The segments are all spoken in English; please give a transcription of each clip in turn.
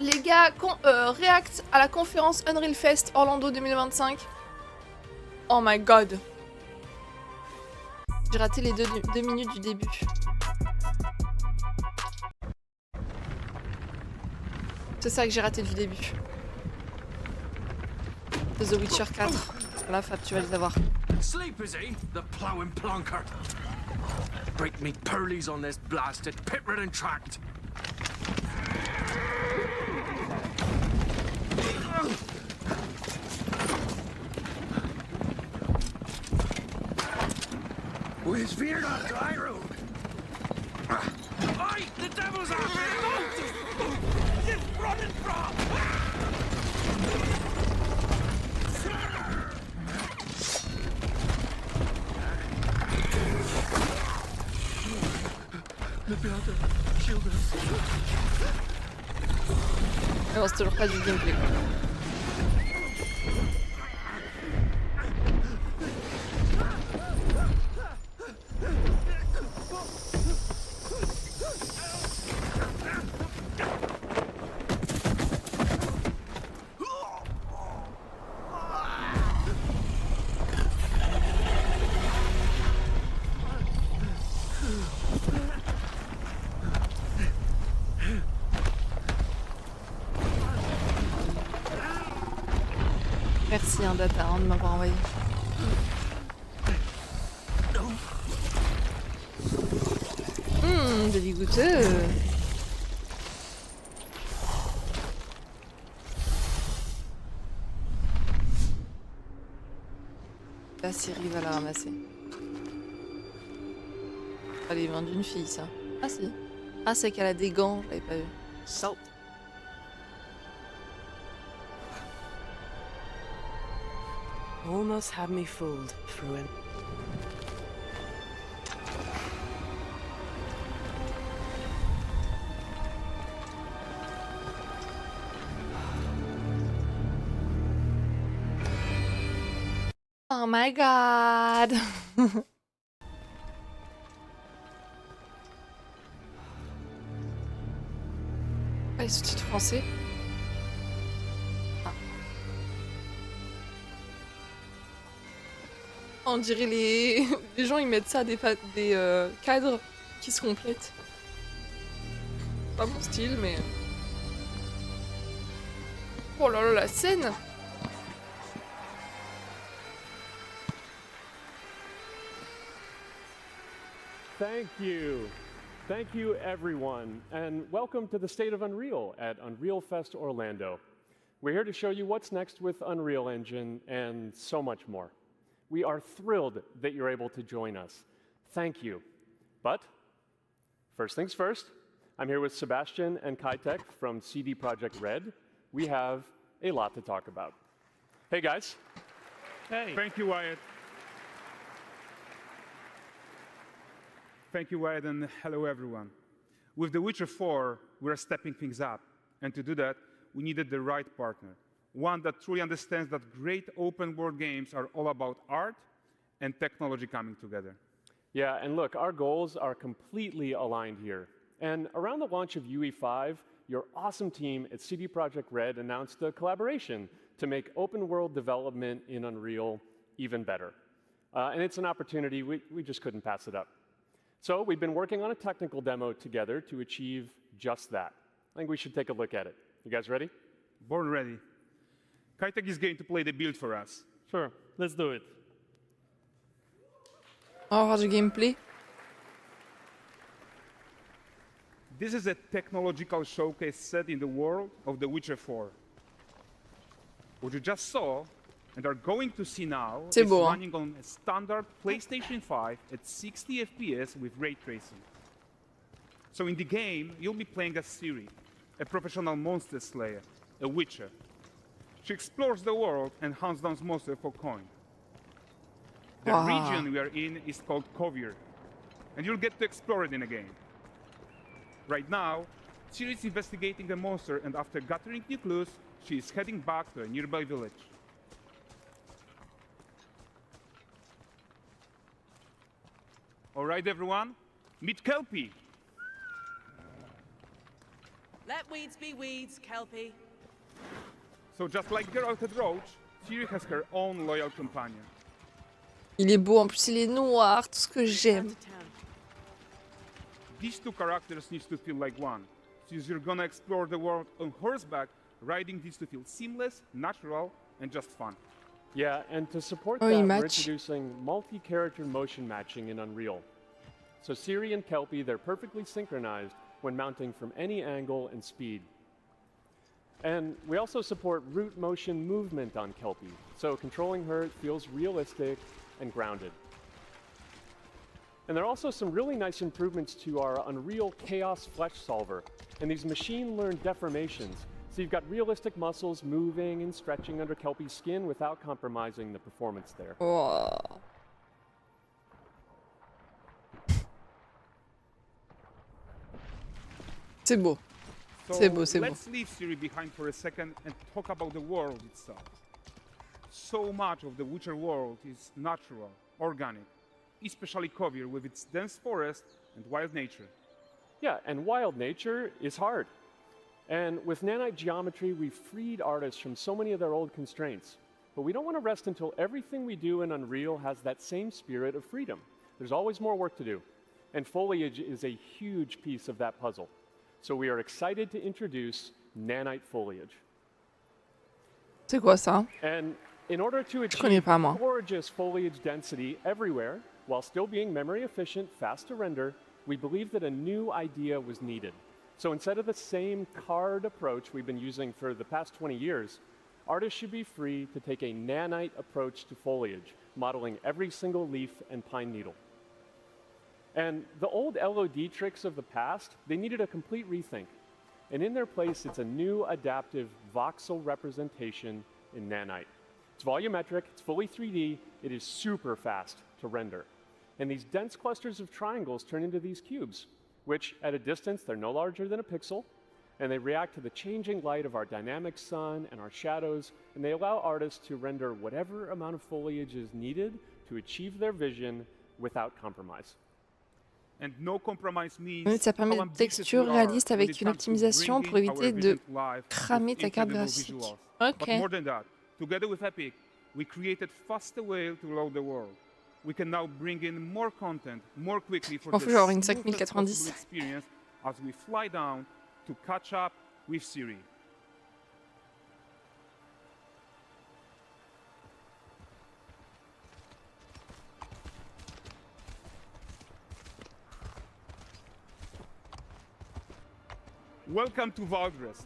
Les gars, Réact à la conférence Unreal Fest Orlando 2025. Oh my god. J'ai raté les deux minutes du début. C'est ça que j'ai raté du début. De The Witcher 4. Là, Fab, tu vas les avoir. Sleep is he, the plowing plonker. Break me pearlies on this blasted pit-ridden tract. Where's fear not dry road? Oi, the devil's after him! He's running from! Non, c'est toujours pas du gameplay. Merci Data de m'avoir envoyé. Dégoûteux. Là, Siri va la ramasser. Allez, vient d'une fille, ça. Ah si. Ah, c'est qu'elle a des gants, je l'avais pas vu. Salt. Almost had me fooled, Fruin. Oh my god. Ah, les sous-titres français. Ah. On dirait les gens ils mettent ça des cadres qui se complètent. Pas mon style mais. Oh là là la scène. Thank you everyone, and welcome to the State of Unreal at Unreal Fest Orlando. We're here to show you what's next with Unreal Engine and so much more. We are thrilled that you're able to join us. Thank you. But first things first, I'm here with Sebastian and Kaitek from CD Projekt Red. We have a lot to talk about. Hey guys. Hey. Thank you, Wyatt. Thank you, Wyatt, and hello, everyone. With The Witcher 4, we're stepping things up. And to do that, we needed the right partner. One that truly understands that great open-world games are all about art and technology coming together. Yeah, and look, our goals are completely aligned here. And around the launch of UE5, your awesome team at CD Projekt Red announced a collaboration to make open-world development in Unreal even better. And it's an opportunity, we just couldn't pass it up. So we've been working on a technical demo together to achieve just that. I think we should take a look at it. You guys ready? Born ready. Kaitek is going to play the build for us. Sure, let's do it. On va voir du gameplay. This is a technological showcase set in the world of The Witcher 4. What you just saw and are going to see now is beau, hein? running on a standard PlayStation 5 at 60 FPS with ray tracing. So in the game, you'll be playing as Ciri, a professional monster slayer, a witcher. She explores the world and hunts down monsters for coin. The region we are in is called Kovir, and you'll get to explore it in a game. Right now, Ciri is investigating a monster, and after gathering new clues, she is heading back to a nearby village. All right, everyone, meet Kelpie. Let weeds be weeds, Kelpie. So just like Geralt and Roach, Ciri has her own loyal companion. Il est beau, en plus il est noir, tout ce que Return j'aime. to town. These two characters need to feel like one. Since you're gonna explore the world on horseback, riding needs to feel seamless, natural, and just fun. Yeah, and to support Oh, that, you we're match. introducing multi-character motion matching in Unreal. So Ciri and Kelpie, they're perfectly synchronized when mounting from any angle and speed. And we also support root motion movement on Kelpie, so controlling her feels realistic and grounded. And there are also some really nice improvements to our Unreal Chaos Flesh Solver and these machine-learned deformations. So you've got realistic muscles moving and stretching under Kelpie's skin without compromising the performance there. Oh. C'est beau. So C'est beau, c'est beau. let's leave Ciri behind for a second and talk about the world itself. So much of the Witcher world is natural, organic, especially Kovir with its dense forest and wild nature. Yeah, and wild nature is hard. And with nanite geometry, we've freed artists from so many of their old constraints. But we don't want to rest until everything we do in Unreal has that same spirit of freedom. There's always more work to do. And foliage is a huge piece of that puzzle. So we are excited to introduce nanite foliage. C'est quoi ça? And in order to connais achieve pas, moi. gorgeous foliage density everywhere, while still being memory efficient, fast to render, we believe that a new idea was needed. So instead of the same card approach we've been using for the past 20 years, artists should be free to take a nanite approach to foliage, modeling every single leaf and pine needle. And the old LOD tricks of the past, they needed a complete rethink. And in their place, it's a new adaptive voxel representation in nanite. It's volumetric, it's fully 3D, it is super fast to render. And these dense clusters of triangles turn into these cubes, which at a distance, they're no larger than a pixel, and they react to the changing light of our dynamic sun and our shadows, and they allow artists to render whatever amount of foliage is needed to achieve their vision without compromise. And no compromise means Ça permet how des ambitious textures we are réalistes when avec it une comes to optimisation pour bringing our éviter de vision to life with cramer ta carte incredible graphique. visuals. Ok. But more than that, together with Epic, we created faster way to load the world. We can now bring in more content more quickly for On the fait genre une smoothest 5090. possible experience as we fly down to catch up with Ciri. Welcome to Valdrest.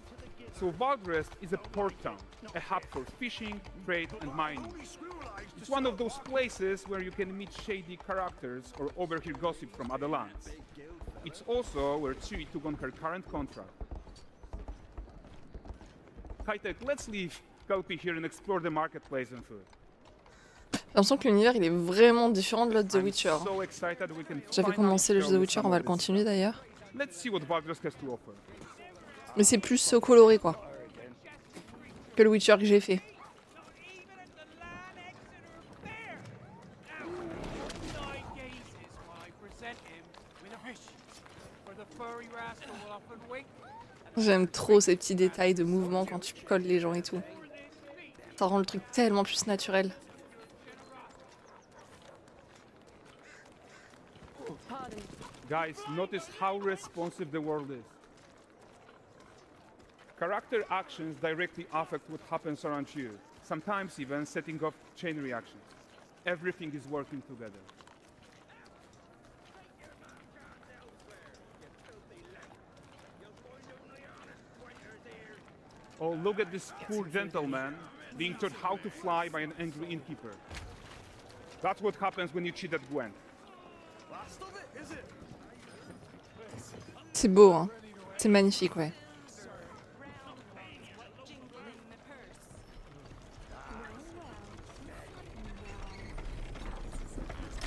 So Valdrest is a port town, a hub for fishing, trade, and mining. It's one of those places where you can meet shady characters or overhear gossip from other lands. It's also where Ciri took on her current contract. High-tech, let's leave Kelpie here and explore the marketplace and food. J'ai l'impression que l'univers il est vraiment différent de l'autre The I'm Witcher. so excited we can J'avais finally commencé le show jeu The you Witcher, some on va of le this continuer stuff. d'ailleurs. Let's see what Valdrest has to offer. Mais c'est plus coloré quoi. Que le Witcher que j'ai fait. J'aime trop ces petits détails de mouvement quand tu colles les gens et tout. Ça rend le truc tellement plus naturel. Guys, notice how responsive the world is. Character actions directly affect what happens around you, sometimes even setting off chain reactions. Everything is working together. Oh, look at this poor gentleman being taught how to fly by an angry innkeeper. That's what happens when you cheat at Gwent. C'est beau, hein. C'est magnifique, ouais.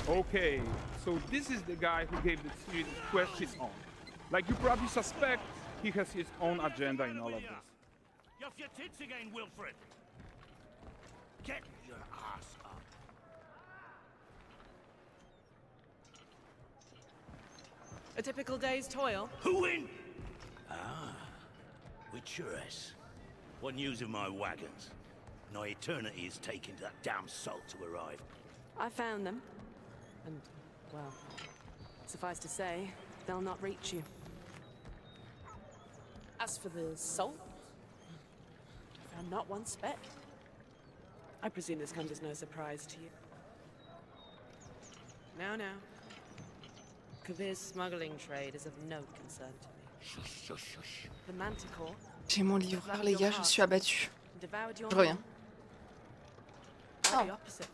Okay, so this is the guy who gave the series quest his own. Like you probably suspect, he has his own agenda in all of this. You're off your tits again, Wilfred. Get your ass up. A typical day's toil. Who in? Ah, With Churess. One news of my wagons. No eternity is taking that damn salt to arrive. I found them. And, well, suffice to say, they'll not reach you. As for the salt, I found not one speck. I presume this comes as no surprise to you. Now. Kavir's smuggling trade is of no concern to me. Shush, shush, shush. The Manticore J'ai mon livreur, les gars, je suis abattue. devoured your Je reviens. Or the opposite.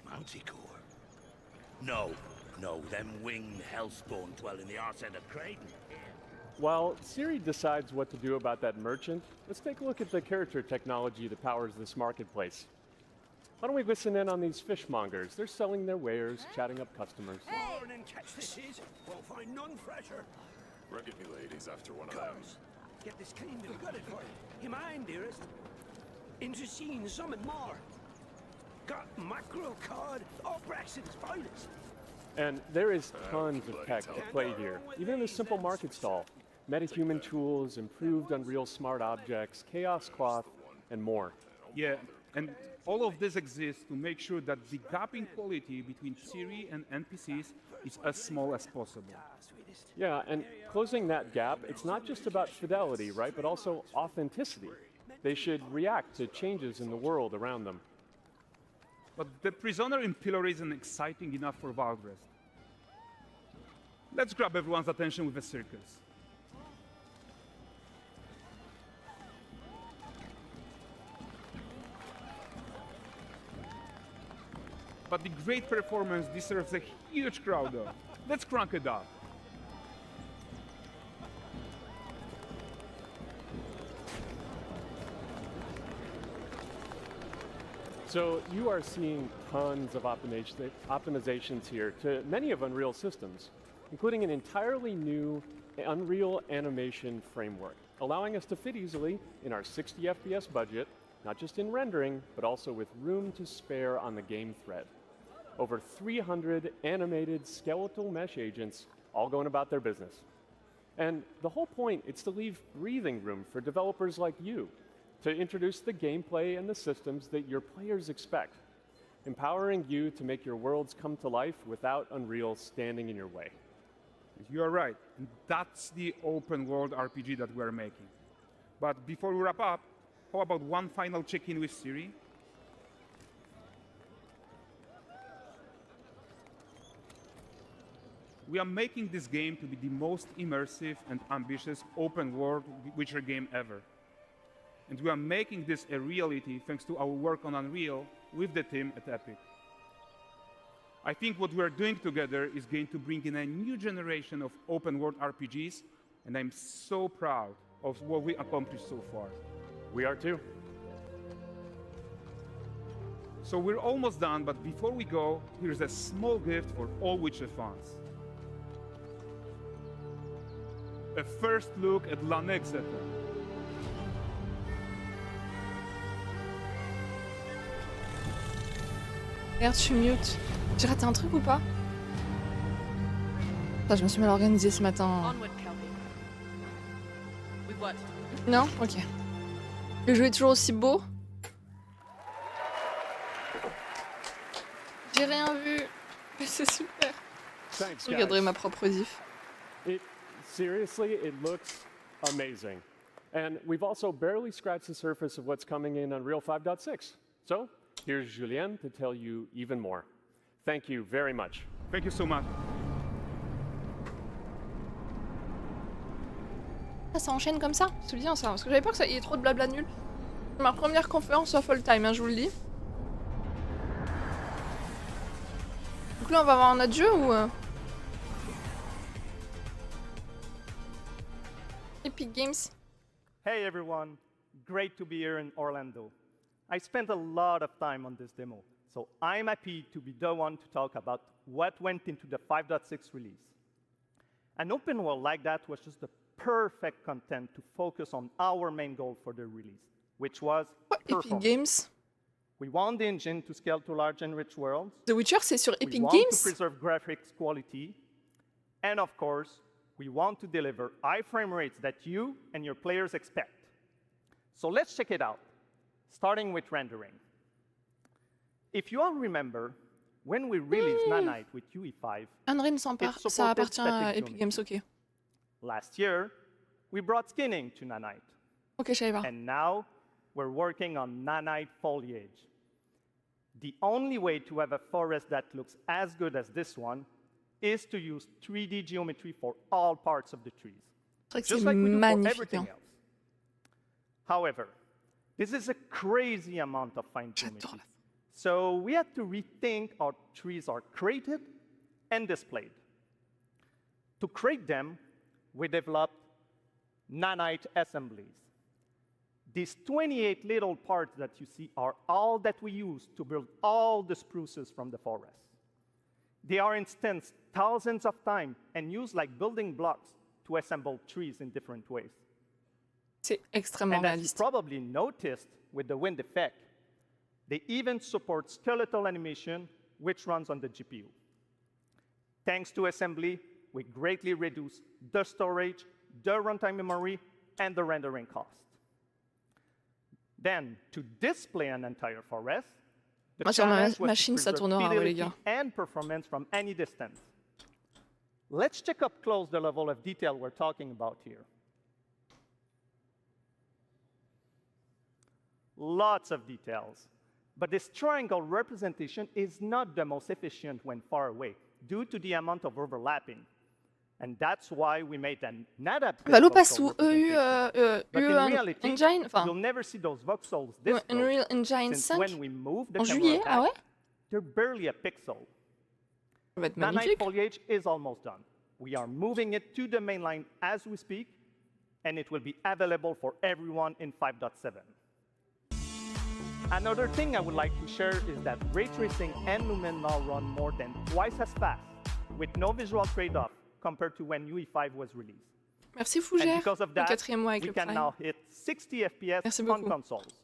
Manticore? No, them winged hellspawn dwell in the arse end of Creighton. While Siri decides what to do about that merchant, let's take a look at the character technology that powers this marketplace. Why don't we listen in on these fishmongers? They're selling their wares, chatting up customers. Morning, catch this is. Won't find none fresher. Rugged me ladies after one of them. Get this cleaned and gutted for you. You mind, dearest? Into seeing something more. Got mackerel cod, all Brexit's finest. And there is tons of tech to play here, even in this simple market stall. Metahuman tools, improved Unreal smart objects, chaos cloth, and more. Yeah, and all of this exists to make sure that the gap in quality between Siri and NPCs is as small as possible. Yeah, and closing that gap, it's not just about fidelity, right, but also authenticity. They should react to changes in the world around them. But the prisoner in Pillory isn't exciting enough for Valdres. Let's grab everyone's attention with a circus. But the great performance deserves a huge crowd though. Let's crank it up. So you are seeing tons of optimizations here to many of Unreal's systems, including an entirely new Unreal animation framework, allowing us to fit easily in our 60 FPS budget, not just in rendering, but also with room to spare on the game thread. Over 300 animated skeletal mesh agents all going about their business. And the whole point is to leave breathing room for developers like you to introduce the gameplay and the systems that your players expect, empowering you to make your worlds come to life without Unreal standing in your way. You are right. And that's the open world RPG that we're making. But before we wrap up, how about one final check-in with Siri? We are making this game to be the most immersive and ambitious open world Witcher game ever. And we are making this a reality thanks to our work on Unreal with the team at Epic. I think what we are doing together is going to bring in a new generation of open world RPGs, and I'm so proud of what we accomplished so far. We are too. So we're almost done, but before we go, here's a small gift for all Witcher fans. A first look at l'Anexeter. Merde, je suis mute. J'ai raté un truc ou pas? Putain, je me suis mal organisée ce matin. Onward, Kelpie. With what? Non? Ok. Le jeu est toujours aussi beau. J'ai rien vu. Mais c'est super. Thanks, Je regarderai guys. ma propre diff. Seriously, it looks amazing. And we've also barely scratched the surface of what's coming in Unreal 5.6. So here's Julien to tell you even more. Thank you very much. Thank you so much. Ah, ça enchaîne comme ça? C'est bien ça, parce que j'avais peur qu'il y ait trop de blabla nul. C'est ma première conférence à full time, hein, je vous le dis. Donc là, on va avoir un autre jeu ou... Epic Games. Hey everyone, great to be here in Orlando. I spent a lot of time on this demo, so I'm happy to be the one to talk about what went into the 5.6 release. An open world like that was just the perfect content to focus on our main goal for the release, which was Epic performance. Games. We want the engine to scale to large and rich worlds. The Witcher, c'est sur We Epic want Games? to preserve graphics quality. And of course, we want to deliver high frame rates that you and your players expect. So let's check it out, starting with rendering. If you all remember, when we released Nanite with UE5, Unreal, ça appartient à static Epic Games, ok. last year, we brought skinning to Nanite. Ok, je savais pas. And now, we're working on Nanite foliage. The only way to have a forest that looks as good as this one is to use 3D geometry for all parts of the trees. C'est vrai que Just c'est like we do for magnifique. everything Hein. else. However, this is a crazy amount of fine geometry. So we had to rethink how trees are created and displayed. To create them, we developed Nanite assemblies. These 28 little parts that you see are all that we use to build all the spruces from the forest. They are instanced thousands of times and used like building blocks to assemble trees in different ways. C'est extrêmement And as you réaliste. probably noticed with the wind effect, they even support skeletal animation, which runs on the GPU. Thanks to assembly, we greatly reduce the storage, the runtime memory, and the rendering cost. Then, to display an entire forest, the Moi, sur ma challenge was to machine, ça preserve tournera, ouais, les fidelity gars. and performance from any distance. Let's check up close the level of detail we're talking about here. Lots of details. But this triangle representation is not the most efficient when far away, due to the amount of overlapping. And that's why we made an adaptive Valo passe voxel sous EU, representation. But in reality, Engine, enfin, you'll never see those voxels this Unreal close, Engine since 5 when we move the en camera juillet. back, Ah ouais? they're barely a pixel. Ça va être Nanite magnifique. foliage is almost done. We are moving it to the main line as we speak, and it will be available for everyone in 5.7. Another thing I would like to share is that ray tracing and Lumen now run more than twice as fast, with no visual trade-off compared to when UE5 was released. Merci And Fougère. because of Le that, quatrième mois avec we le can Prime. now hit 60 FPS Merci on beaucoup. consoles.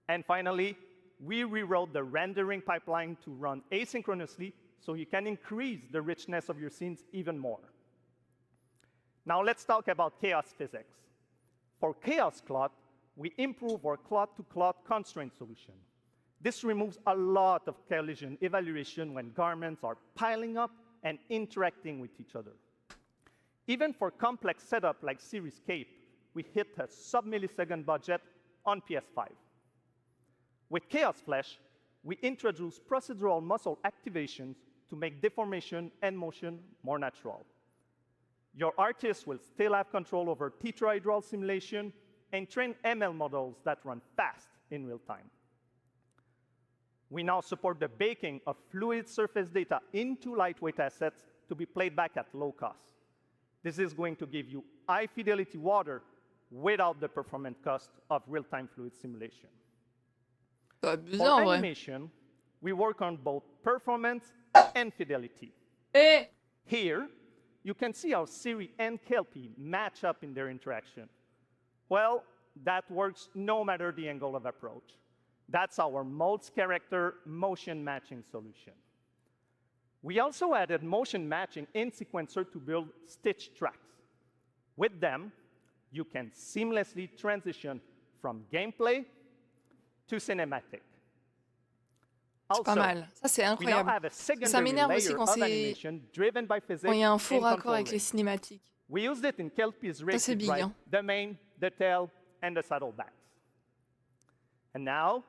And finally, we rewrote the rendering pipeline to run asynchronously so you can increase the richness of your scenes even more. Now let's talk about chaos physics. For chaos cloth, we improve our cloth-to-cloth constraint solution. This removes a lot of collision evaluation when garments are piling up and interacting with each other. Even for complex setup like Series Cape, we hit a sub-millisecond budget on PS5. With Chaos Flesh, we introduce procedural muscle activations to make deformation and motion more natural. Your artist will still have control over tetrahedral simulation and train ML models that run fast in real time. We now support the baking of fluid surface data into lightweight assets to be played back at low cost. This is going to give you high fidelity water without the performance cost of real-time fluid simulation. C'est abusé For en vrai. animation, we work on both performance and fidelity. Eh, Here, you can see how Siri and Kelpie match up in their interaction. Well, that works no matter the angle of approach. That's our Molds character motion matching solution. We also added motion matching in Sequencer to build stitch tracks. With them, you can seamlessly transition from gameplay to cinematic. c'est pas mal. Ça, c'est we now incroyable. have a Ça secondary m'énerve aussi layer quand of c'est animation driven by physics quand il y a un faux and raccord avec control les ring. cinématiques. We used it in Kelpie's c'est race big, hein. the mane, the tail, and the saddlebacks. And now,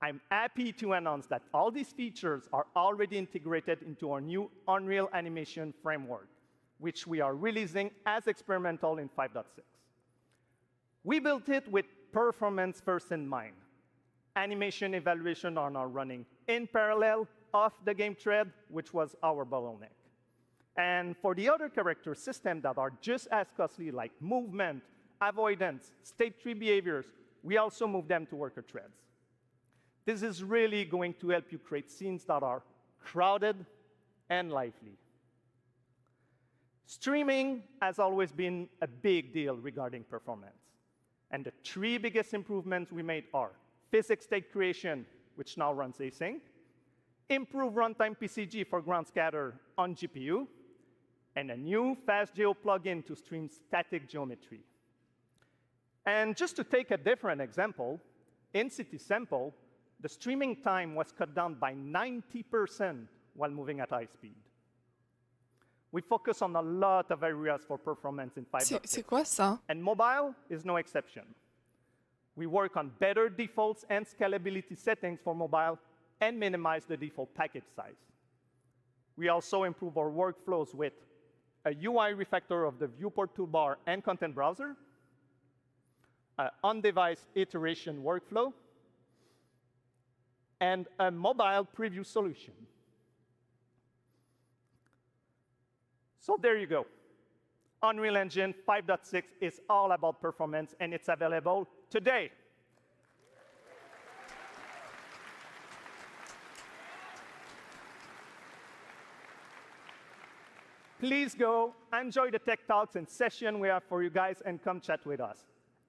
I'm happy to announce that all these features are already integrated into our new Unreal Animation framework, which we are releasing as experimental in 5.6. We built it with performance first in mind. Animation evaluation are now running in parallel off the game thread, which was our bottleneck. And for the other character systems that are just as costly, like movement, avoidance, state tree behaviors, we also move them to worker threads. This is really going to help you create scenes that are crowded and lively. Streaming has always been a big deal regarding performance. And the three biggest improvements we made are physics state creation, which now runs async, improve runtime PCG for ground scatter on GPU, and a new FastGeo plugin to stream static geometry. And just to take a different example, in City Sample, the streaming time was cut down by 90% while moving at high speed. We focus on a lot of areas for performance in 5.6. C'est quoi ça? And mobile is no exception. We work on better defaults and scalability settings for mobile and minimize the default package size. We also improve our workflows with a UI refactor of the viewport toolbar and content browser, an on-device iteration workflow, and a mobile preview solution. So there you go. Unreal Engine 5.6 is all about performance, and it's available today. Please go enjoy the tech talks and session we have for you guys and come chat with us.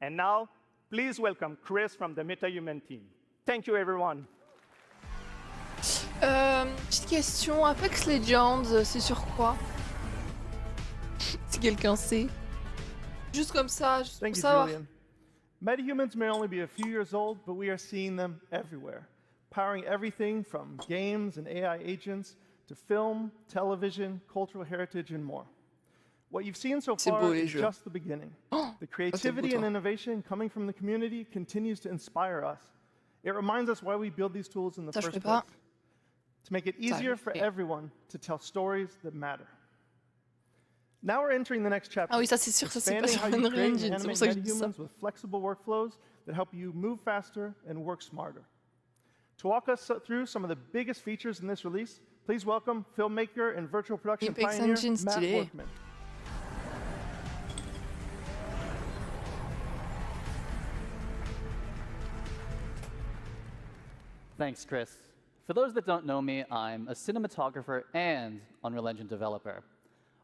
And now, please welcome Chris from the Metahuman team. Thank you, everyone. Petite question, Apex Legends, c'est sur quoi? Si quelqu'un sait. Juste comme ça, juste Thank pour you, savoir. Julian. Metahumans may only be a few years old, but we are seeing them everywhere, powering everything from games and AI agents to film, television, cultural heritage, and more. What you've seen so C'est far beau, les is jeux. just the beginning. The c'est creativity beau, and toi. innovation coming from the community continues to inspire us. It reminds us why we build these tools in the Ça, je first fais place. pas. To make it Ça, je easier for fais. everyone to tell stories that matter. Now we're entering the next chapter. Ah oui, ça c'est sûr, ça c'est pas expanding sur how you Unreal create and Engine, c'est pour animate ça que je dis ça. metahumans with flexible workflows that help you move faster and work smarter. To walk us through some of the biggest features in this release, please welcome filmmaker and virtual production Apex pioneer Engine, Matt stylé. Workman. Thanks, Chris. For those that don't know me, I'm a cinematographer and Unreal Engine developer.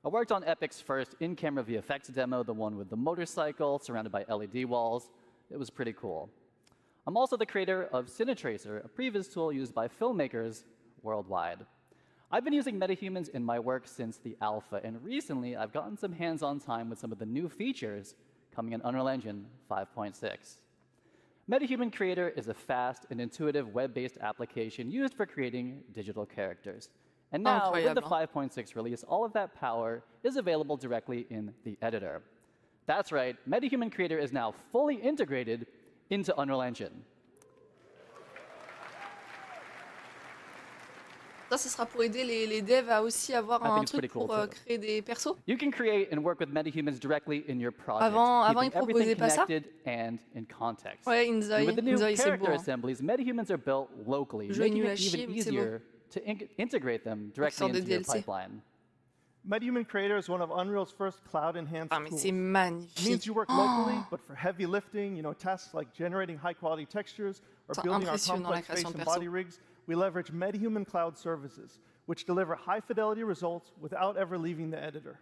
I worked on Epic's first in-camera VFX demo, the one with the motorcycle surrounded by LED walls. It was pretty cool. I'm also the creator of Cinetracer, a previous tool used by filmmakers worldwide. I've been using metahumans in my work since the alpha, and recently I've gotten some hands-on time with some of the new features coming in Unreal Engine 5.6. Metahuman Creator is a fast and intuitive web-based application used for creating digital characters. And now, with the 5.6 release, all of that power is available directly in the editor. That's right, Metahuman Creator is now fully integrated into Unreal Engine. Ça, ce sera pour aider les devs à aussi avoir I think un it's truc pretty cool, pour too. créer des persos. You can create and work with metahumans directly in your project, Avant, keeping ils proposaient everything pas ça. connected and in context. Ouais, And with the new Inzoi, c'est beau. character Hein. assemblies, metahumans are built locally, Le jeu est making nul à it chier, even mais c'est beau. easier to integrate them directly sort de into your DLC. pipeline. Metahuman Creator is one of Unreal's first cloud-enhanced Ah, mais tools. c'est It magnifique. means you work locally, but for heavy lifting, tasks like generating high-quality textures or C'est building our impressionnant, la complex face création de and perso. body rigs, we leverage Metahuman Cloud services, which deliver high-fidelity results without ever leaving the editor.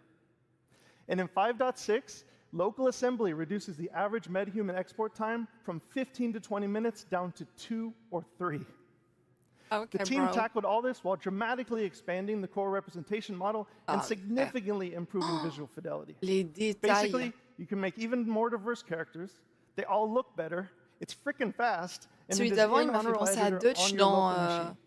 And in 5.6, local assembly reduces the average Metahuman export time from 15 to 20 minutes down to 2 or 3. Okay, The team bro. tackled all this while dramatically expanding the core representation model and significantly improving visual fidelity. Les détails. Basically, you can make even more diverse characters. They all look better. It's freaking fast. And Celui it is d'avant, in il m'a fait Unreal penser à Editor Dutch on your dans local machine.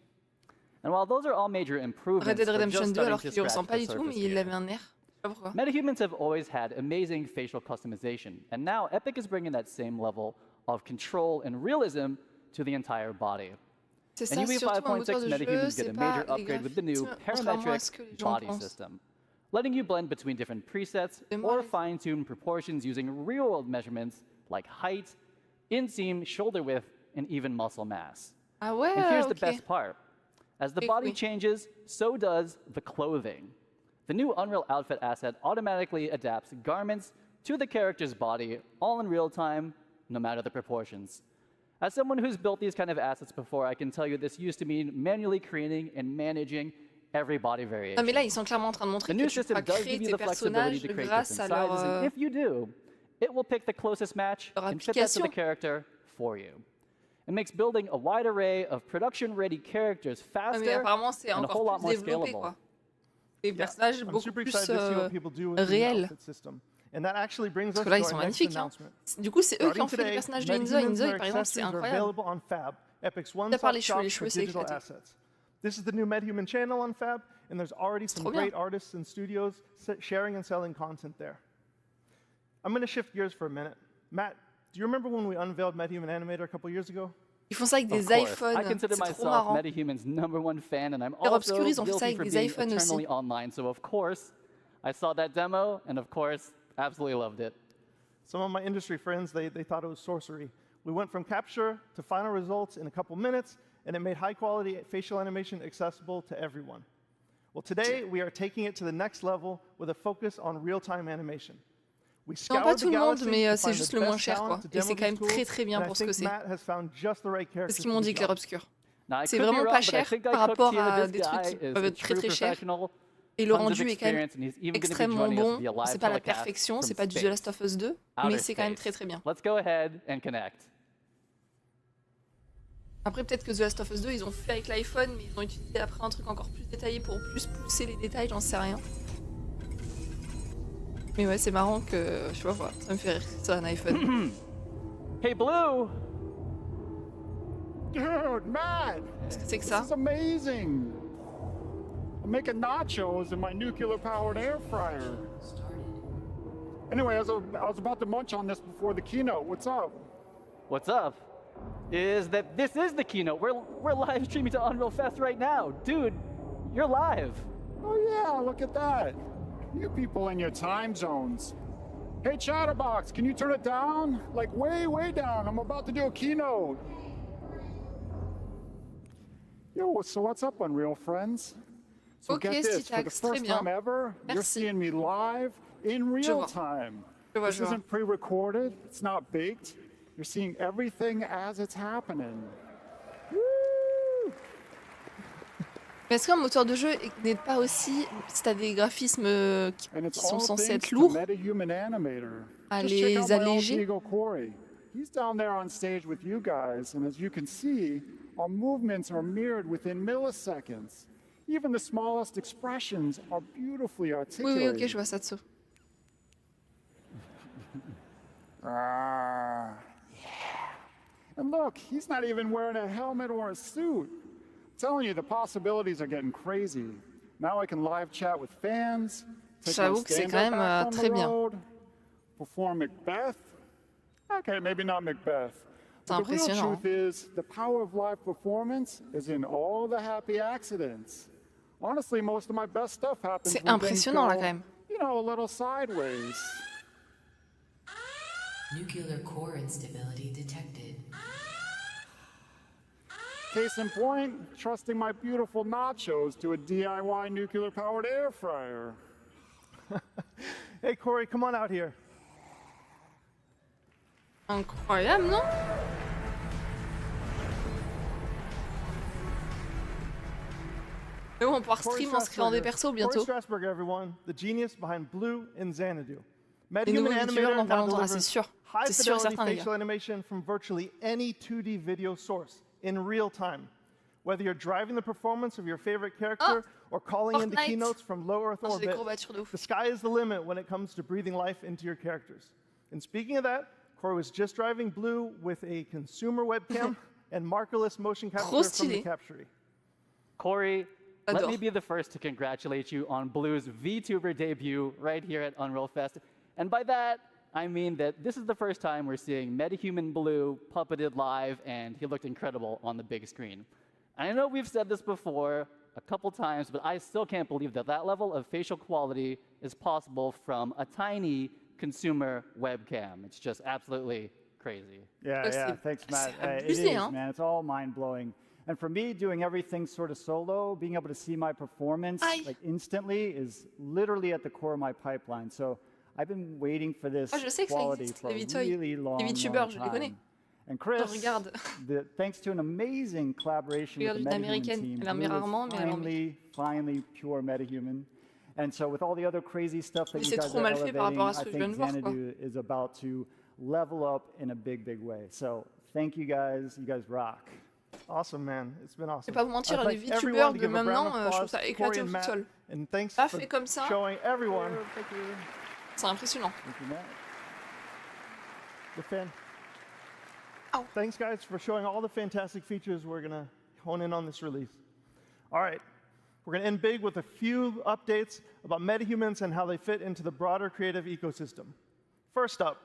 And while those are all major improvements, Red Dead we're Redemption just 2, starting alors to qu'il ne ressemble scratch pas the du tout, mais surface il here. avait un air. Je sais pas pourquoi. Metahumans have always had amazing facial customization, and now Epic is bringing that same level of control and realism to the entire body. C'est And ça, UE surtout en moteur 5.6 de jeu, metahumans get c'est a pas major les upgrade with the new graphismes, contrairement à ce que les parametric gens body pensent. system, letting you blend between different presets C'est moi, or les- fine-tune proportions using real-world measurements like height, inseam, shoulder width, and even muscle mass. Ah ouais, And here's the ok. best part. As the Oui, body oui. changes, so does the clothing. The new Unreal Outfit asset automatically adapts garments to the character's body, all in real time, no matter the proportions. As someone who's built these kind of assets before, I can tell you this used to mean manually creating and managing every body variation. Non mais là ils sont clairement en train de The montrer new que tu system pourras does créer give you tes the flexibility personnages to create grâce different à leur, sizes, and if you do, it will pick the closest match leur and fit that to the application. character for you. It makes building a wide array of production-ready characters Ah, mais faster apparemment c'est and a whole lot encore more plus développé scalable. quoi. des personnages I'm beaucoup super plus excited to see what people do with the new réels. outfit system. And that actually brings Parce us que là, ils to sont our next magnifiques. Hein. announcement. Du coup, c'est eux qui ont Starting fait les today, personnages de Inzoi. Metahumans Inzoi, and par exemple, c'est accessories are incroyable. available on Fab, Epic's À part one-stop les cheveux, shop les for cheveux, c'est digital éclaté. assets. This is the new Metahuman channel on Fab, and there's already some trop bien. great artists and studios sharing and selling content there. I'm going to shift gears for a minute. Matt, do you remember when we unveiled Metahuman Animator a couple years ago? Ils font ça avec Of des course. iPhones. I consider C'est trop myself marrant. Metahuman's #1 fan, and I'm Clair also Obscur, ils ont fait ça guilty avec for des being iPhones aussi. eternally online. So of course, I saw that demo, and of course, absolutely loved it. Some of my industry friends, they thought it was sorcery. We went from capture to final results in a couple minutes, and it made high-quality facial animation accessible to everyone. Well, today, we are taking it to the next level with a focus on real-time animation. We Non, pas scoured tout the le monde, galaxy mais to c'est find juste the le moins best cher, quoi. talent to Et c'est demo quand même these très tools, très bien and I pour ce que think c'est. Matt has found just the right C'est character ce qu'ils for m'ont the dit, Clair job. Obscur. Now, I C'est could be vraiment wrong, pas but I cher think I par cooked rapport you that à this des trucs guy qui is peuvent a être très true très chers. professional, Et le tons of rendu est quand même experience, and he's even going to be extrêmement joining us bon. via live C'est pas la telecast perfection, from c'est pas du The space. Last of Us 2, mais Outer c'est quand même space. très très bien. Let's go ahead and connect. Après, peut-être que The Last of Us 2, ils ont fait avec l'iPhone, mais ils ont utilisé après un truc encore plus détaillé pour plus pousser les détails, j'en sais rien. Mais ouais, c'est marrant que, je sais pas, voilà, ça me fait rire, c'est un iPhone. Hey, Blue! Dude, Matt! Qu'est-ce que c'est que This ça? is amazing! I'm making nachos in my nuclear-powered air fryer. Anyway, I was about to munch on this before the keynote. What's up? What's up is that this is the keynote. We're live streaming to Unreal Fest right now. Dude, you're live. Oh yeah, look at that. You people in your time zones. Hey, Chatterbox, can you turn it down? Like way, way down. I'm about to do a keynote. Yo, so what's up, Unreal friends? So Ok, get this, for the Citax, très first bien. time ever, you're Merci. seeing me live in real vois. time. Je vois, This je vois. isn't pre-recorded, it's not baked. You're seeing everything as it's happening. Woo! Mais est-ce qu'un moteur de jeu n'est pas aussi, si t'as des graphismes And qui it's sont all censés thanks être to lourds, Metahuman Animator. à Just check les out my alter alléger? ego Corey. He's down there on stage with you guys, and as you can see, our movements are mirrored within milliseconds. Even the smallest expressions are beautifully Oui, articulated. oui, ok, je vois ça dessous. Ah, yeah. And look, he's not even wearing a helmet or a suit. I'm telling you, the possibilities are getting crazy. Now I can live chat with fans, take my J'avoue que c'est stand-up quand même act on the très bien. road, perform Macbeth. Okay, maybe not Macbeth. C'est But the real impressionnant. truth is, the power of live performance is in all the happy accidents. Honestly, most of my best stuff happens C'est when things impressionnant là go, quand même. you know, a little sideways. Nuclear core instability detected. Case in point, trusting my beautiful nachos to a DIY nuclear-powered air fryer. Hey, Corey, come on out here. Incroyable, non? Mais bon, on va pouvoir Corey stream en se créant des persos Corey bientôt. Strasberg, everyone, the genius behind Blue and Xanadu. Les nouveaux Metahuman youtubeurs Animator dans pas now longtemps, là, delivers c'est sûr. high C'est sûr et fidelity certain, les facial gars. animation from virtually any 2D video source in real time. Whether you're driving the performance of your favorite character or calling into Fortnite. keynotes from low Earth Oh, j'ai des orbit, courbatures de ouf. the sky is the limit when it comes to breathing life into your characters. And speaking of that, Corey was just driving Blue with a consumer webcam and markerless motion capture Trop from the stylé. Captury. Corey, let J'adore. me be the first to congratulate you on Blue's VTuber debut right here at Unreal Fest. And by that, I mean that this is the first time we're seeing Metahuman Blue puppeted live, and he looked incredible on the big screen. And I know we've said this before a couple times, but I still can't believe that that level of facial quality is possible from a tiny consumer webcam. It's just absolutely crazy. Yeah, Parce yeah. que Thanks, Matt. c'est It is, abusé, hein. man. It's all mind-blowing. And for me, doing everything sort of solo, being able to see my performance Aïe. like instantly is literally at the core of my pipeline. So I've been waiting for this Ah, je sais que ça quality existe, for a les VToy. really long, Les VTubers, je long les connais. time. And Chris, regarde. thanks to an amazing collaboration with Regarde the une Metahuman américaine. team, Elle en met Blue is rarement, mais elle en met. finally pure Metahuman. And so with all the other crazy stuff that Mais you c'est guys trop are mal fait par elevating, rapport à ce I que je viens think de voir, quoi. Xanadu is about to level up in a big, big way. So thank you guys. You guys rock. Awesome, man. It's been Je awesome. vais pas vous mentir, I'd les like everyone VTubers to de give a round maintenant, of je trouve applause ça to éclaté Corey au and Matt, sol. and thanks Là, for fait comme ça, showing everyone c'est impressionnant. the fan. Thanks, guys, for showing all the fantastic features we're going to hone in on this release. All right, we're going to end big with a few updates about metahumans and how they fit into the broader creative ecosystem. First up,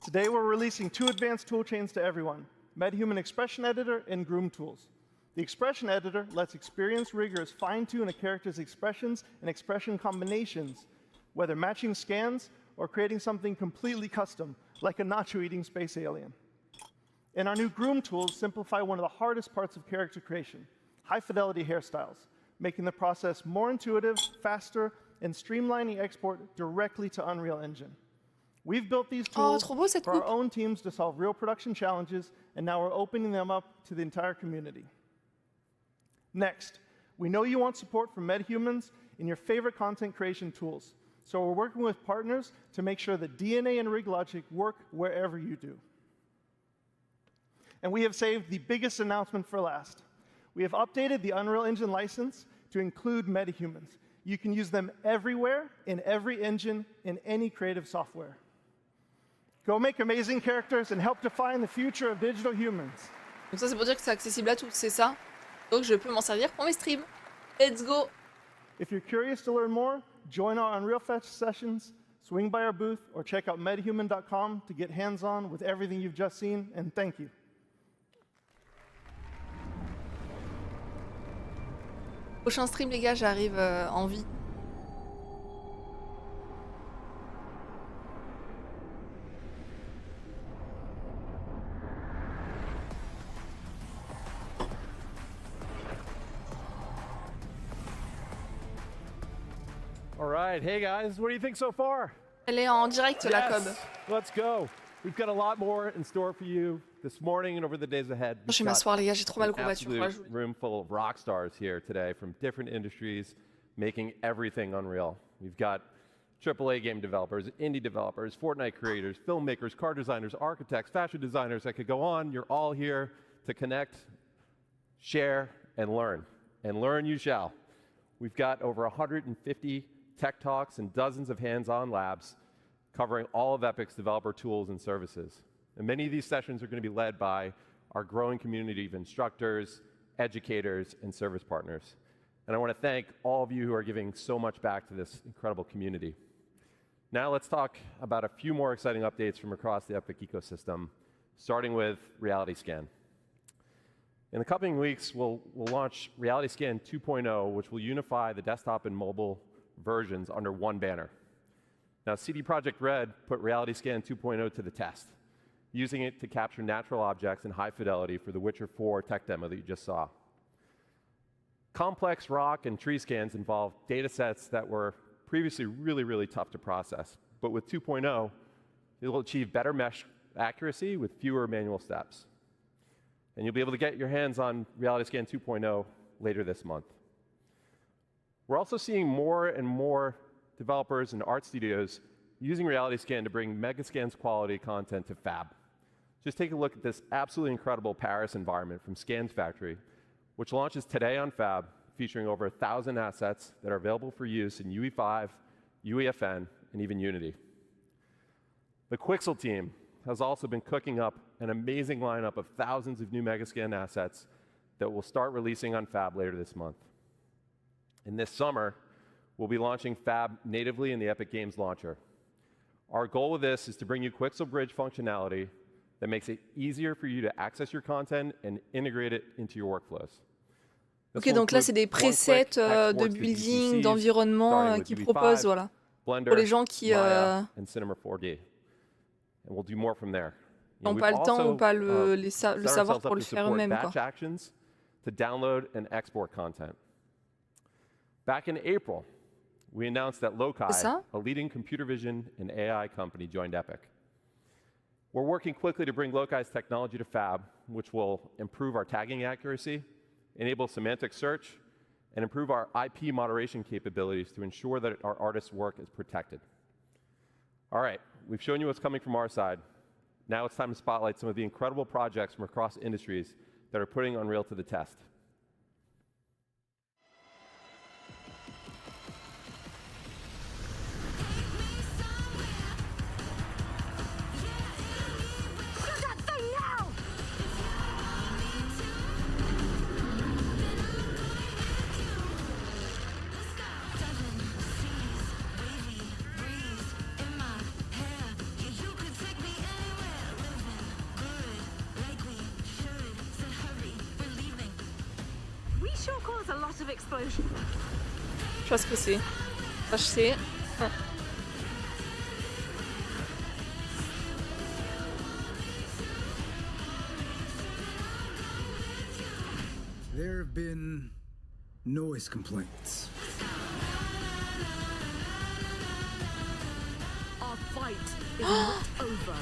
today we're releasing 2 advanced toolchains to everyone, Metahuman Expression Editor and Groom Tools. The Expression Editor lets experienced riggers fine-tune a character's expressions and expression combinations, whether matching scans or creating something completely custom, like a nacho-eating space alien. And our new Groom Tools simplify one of the hardest parts of character creation, high-fidelity hairstyles, making the process more intuitive, faster, and streamlining export directly to Unreal Engine. We've built these tools trop beau, cette for our coupe. own teams to solve real production challenges, and now we're opening them up to the entire community. Next, we know you want support from metahumans in your favorite content creation tools, so we're working with partners to make sure that DNA and rig logic work wherever you do. And we have saved the biggest announcement for last. We have updated the Unreal Engine license to include metahumans. You can use them everywhere, in every engine, in any creative software. Go make amazing characters and help define the future of digital humans. Donc ça, c'est pour dire que c'est accessible à tous, c'est ça. Donc je peux m'en servir pour mes streams. Let's go! If you're curious to learn more, join our Unreal Fest sessions, swing by our booth, or check out metahuman.com to get hands-on with everything you've just seen, and thank you. Prochain stream, les gars, j'arrive en vie. All right, hey guys, what do you think so far? Elle est en direct, la cob. Let's go. We've got a lot more in store for you this morning and over the days ahead. Je vais m'asseoir, les gars, j'ai trop mal aux courbatures. An absolute room full of rock stars here today from different industries, making everything unreal. We've got AAA game developers, indie developers, Fortnite creators, filmmakers, car designers, architects, fashion designers. I could go on. You're all here to connect, share, and learn. And learn you shall. We've got over 150 tech talks and dozens of hands-on labs covering all of Epic's developer tools and services. And many of these sessions are going to be led by our growing community of instructors, educators, and service partners. And I want to thank all of you who are giving so much back to this incredible community. Now let's talk about a few more exciting updates from across the Epic ecosystem, starting with Reality Scan. In the coming weeks, we'll launch Reality Scan 2.0, which will unify the desktop and mobile versions under one banner. Now, CD Projekt Red put Reality Scan 2.0 to the test, using it to capture natural objects in high fidelity for the Witcher 4 tech demo that you just saw. Complex rock and tree scans involve data sets that were previously really, really tough to process. But with 2.0, it will achieve better mesh accuracy with fewer manual steps. And you'll be able to get your hands on Reality Scan 2.0 later this month. We're also seeing more and more developers and art studios using Reality Scan to bring Megascan's quality content to Fab. Just take a look at this absolutely incredible Paris environment from Scans Factory, which launches today on Fab, featuring over 1,000 assets that are available for use in UE5, UEFN, and even Unity. The Quixel team has also been cooking up an amazing lineup of thousands of new Megascan assets that will start releasing on Fab later this month. And this summer, we'll be launching Fab natively in the Epic Games Launcher. Our goal with this is to bring you Quixel Bridge functionality that makes it easier for you to access your content and integrate it into your workflows. Ok, donc là, c'est des presets de building, d'environnement qu'ils proposent, voilà. Blender, pour les gens qui Maya, and Cinema 4D. And we'll do more from there. n'ont pas le temps ou pas le savoir pour le faire eux-mêmes. Batch actions to download and export content. Back in April, we announced that Loci, a leading computer vision and AI company, joined Epic. We're working quickly to bring Loci's technology to Fab, which will improve our tagging accuracy, enable semantic search, and improve our IP moderation capabilities to ensure that our artists' work is protected. All right, we've shown you what's coming from our side. Now it's time to spotlight some of the incredible projects from across industries that are putting Unreal to the test. Je vois ce que c'est. Enfin, je sais. There have been noise complaints. Our fight is not over.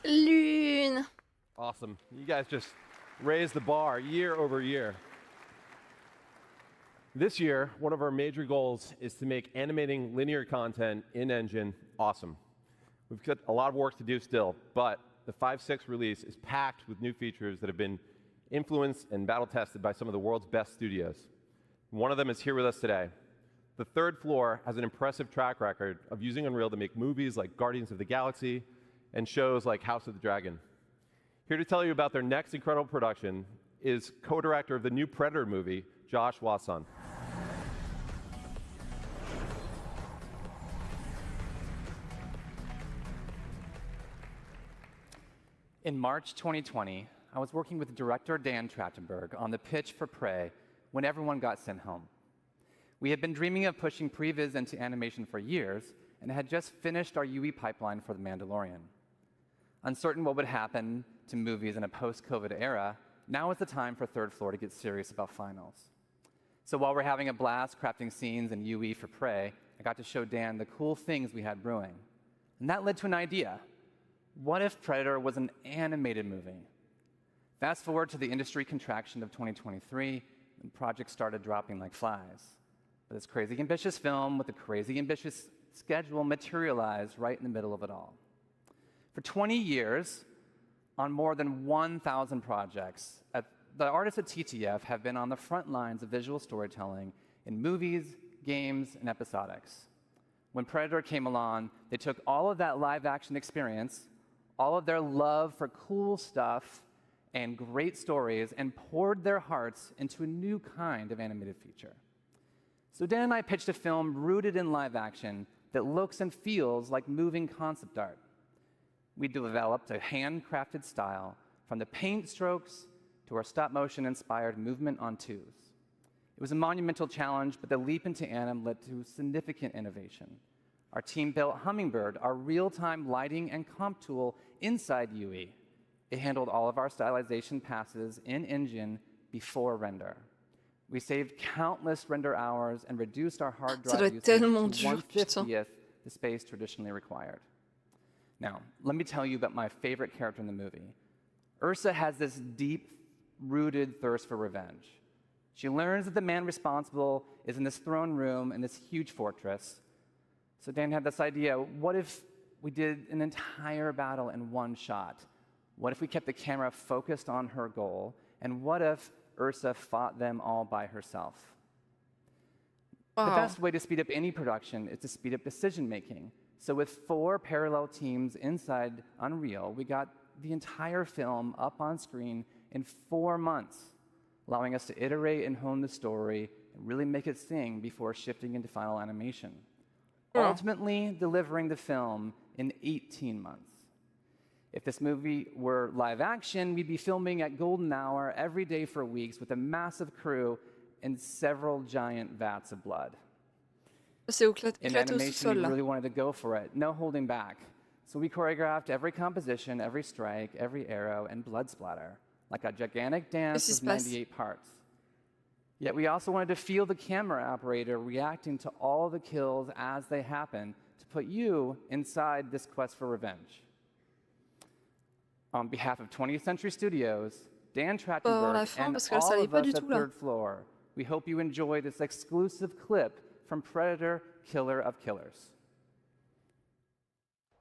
Lune. Awesome. You guys just raised the bar year over year. This year, one of our major goals is to make animating linear content in Engine awesome. We've got a lot of work to do still, but the 5.6 release is packed with new features that have been influenced and battle tested by some of the world's best studios. One of them is here with us today. The third floor has an impressive track record of using Unreal to make movies like Guardians of the Galaxy and shows like House of the Dragon. Here to tell you about their next incredible production is co-director of the new Predator movie, Josh Wasson. In March 2020, I was working with director Dan Trachtenberg on the pitch for Prey when everyone got sent home. We had been dreaming of pushing previs into animation for years and had just finished our UE pipeline for The Mandalorian. Uncertain what would happen to movies in a post-COVID era, now is the time for Third Floor to get serious about finals. So while we're having a blast crafting scenes in UE for Prey, I got to show Dan the cool things we had brewing. And that led to an idea. What if Predator was an animated movie? Fast forward to the industry contraction of 2023, and projects started dropping like flies. But this crazy ambitious film with a crazy ambitious schedule materialized right in the middle of it all. For 20 years, on more than 1,000 projects, the artists at TTF have been on the front lines of visual storytelling in movies, games, and episodics. When Predator came along, they took all of that live-action experience, all of their love for cool stuff and great stories, and poured their hearts into a new kind of animated feature. So Dan and I pitched a film rooted in live action that looks and feels like moving concept art. We developed a handcrafted style from the paint strokes to our stop-motion-inspired movement on twos. It was a monumental challenge, but the leap into anim led to significant innovation. Our team built Hummingbird, our real-time lighting and comp tool inside UE. It handled all of our stylization passes in Engine before render. We saved countless render hours and reduced our hard drive usage to 1/50th the space traditionally required. Now, let me tell you about my favorite character in the movie. Ursa has this deep-rooted thirst for revenge. She learns that the man responsible is in this throne room in this huge fortress. So Dan had this idea, what if we did an entire battle in one shot? What if we kept the camera focused on her goal? And what if Ursa fought them all by herself? Wow. The best way to speed up any production is to speed up decision-making. So with 4 parallel teams inside Unreal, we got the entire film up on screen in 4 months, allowing us to iterate and hone the story and really make it sing before shifting into final animation. Ultimately delivering the film in 18 months. If this movie were live action, we'd be filming at golden hour every day for weeks with a massive crew and several giant vats of blood. In animation, we really wanted to go for it, no holding back. So we choreographed every composition, every strike, every arrow, and blood splatter, like a gigantic dance of 98 parts. Yet we also wanted to feel the camera operator reacting to all the kills as they happen to put you inside this quest for revenge. On behalf of 20th Century Studios, Dan Trachtenberg, and all of us at Third Floor, we hope you enjoy this exclusive clip from Predator, Killer of Killers.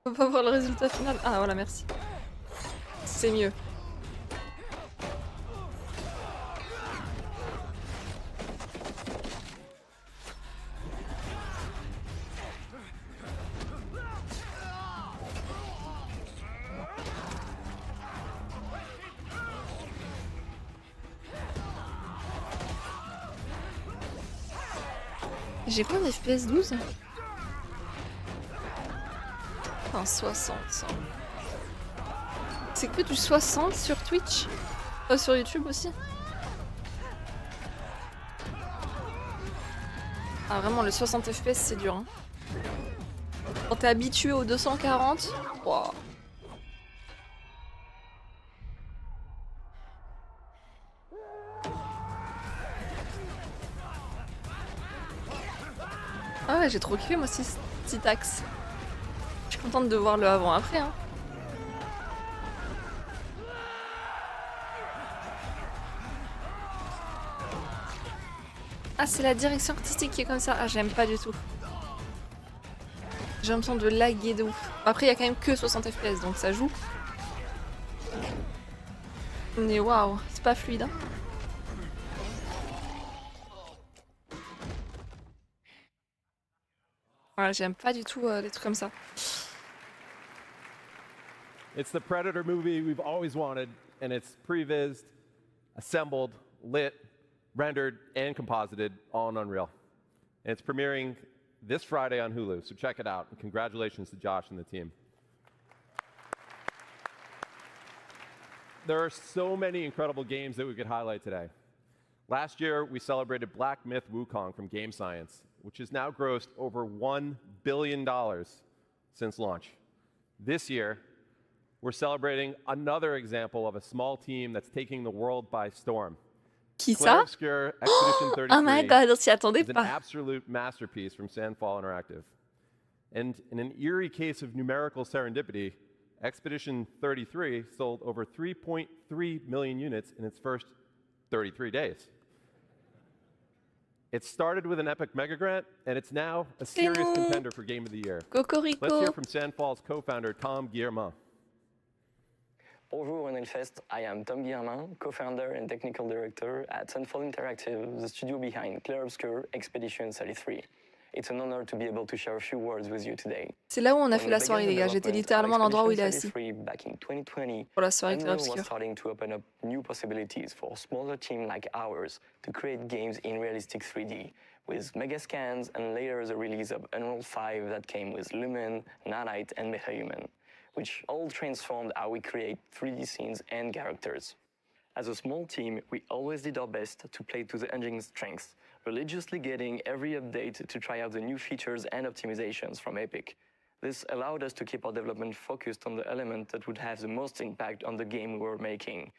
On peut pas voir le résultat final. Ah voilà, merci. C'est mieux. J'ai quoi en FPS 12? Enfin 60. C'est que du 60 sur Twitch? Sur YouTube aussi? Ah vraiment le 60 FPS c'est dur hein. Quand t'es habitué aux 240, wow. Ah ouais, j'ai trop kiffé moi cet axe. Je suis contente de voir le avant-après. Hein. Ah, c'est la direction artistique qui est comme ça. Ah, j'aime pas du tout. J'ai l'impression de laguer de ouf. Après, il y a quand même que 60 FPS, donc ça joue. Mais waouh, c'est pas fluide. Hein. Voilà, j'aime pas du tout des trucs comme ça. It's the Predator movie we've always wanted, and it's prevised, assembled, lit, rendered, and composited all in Unreal. And it's premiering this Friday on Hulu, so check it out. And congratulations to Josh and the team. There are so many incredible games that we could highlight today. Last year, we celebrated Black Myth Wukong from Game Science, which has now grossed over $1 billion since launch. This year, we're celebrating another example of a small team that's taking the world by storm. Qui ça? Obscure Expedition 33 oh my god, on s'y attendait is an pas. absolute masterpiece from Sandfall Interactive. And in an eerie case of numerical serendipity, Expedition 33 sold over 3.3 million units in its first 33 days. It started with an epic mega grant, and it's now a serious contender for Game of the Year. Cocorico. Let's hear from Sandfall's co-founder, Tom Guillermin. Bonjour Unrealfest, I am Tom Guillermin, co-founder and technical director at Sandfall Interactive, the studio behind Clair Obscure Expedition 33. It's an honor to be able to share a few words with you today. C'est là où on a fait la soirée, les gars. J'étais littéralement à l'endroit où il est assis. Back in 2020, pour la soirée Clair Unreal was Obscure. starting to open up new possibilities for a smaller team like ours to create games in realistic 3D, with mega scans and later the release of Unreal 5 that came with Lumen, Nanite, and Metahuman, which all transformed how we create 3D scenes and characters. As a small team, we always did our best to play to the engine's strengths, religiously getting every update to try out the new features and optimizations from Epic. This allowed us to keep our development focused on the element that would have the most impact on the game we were making.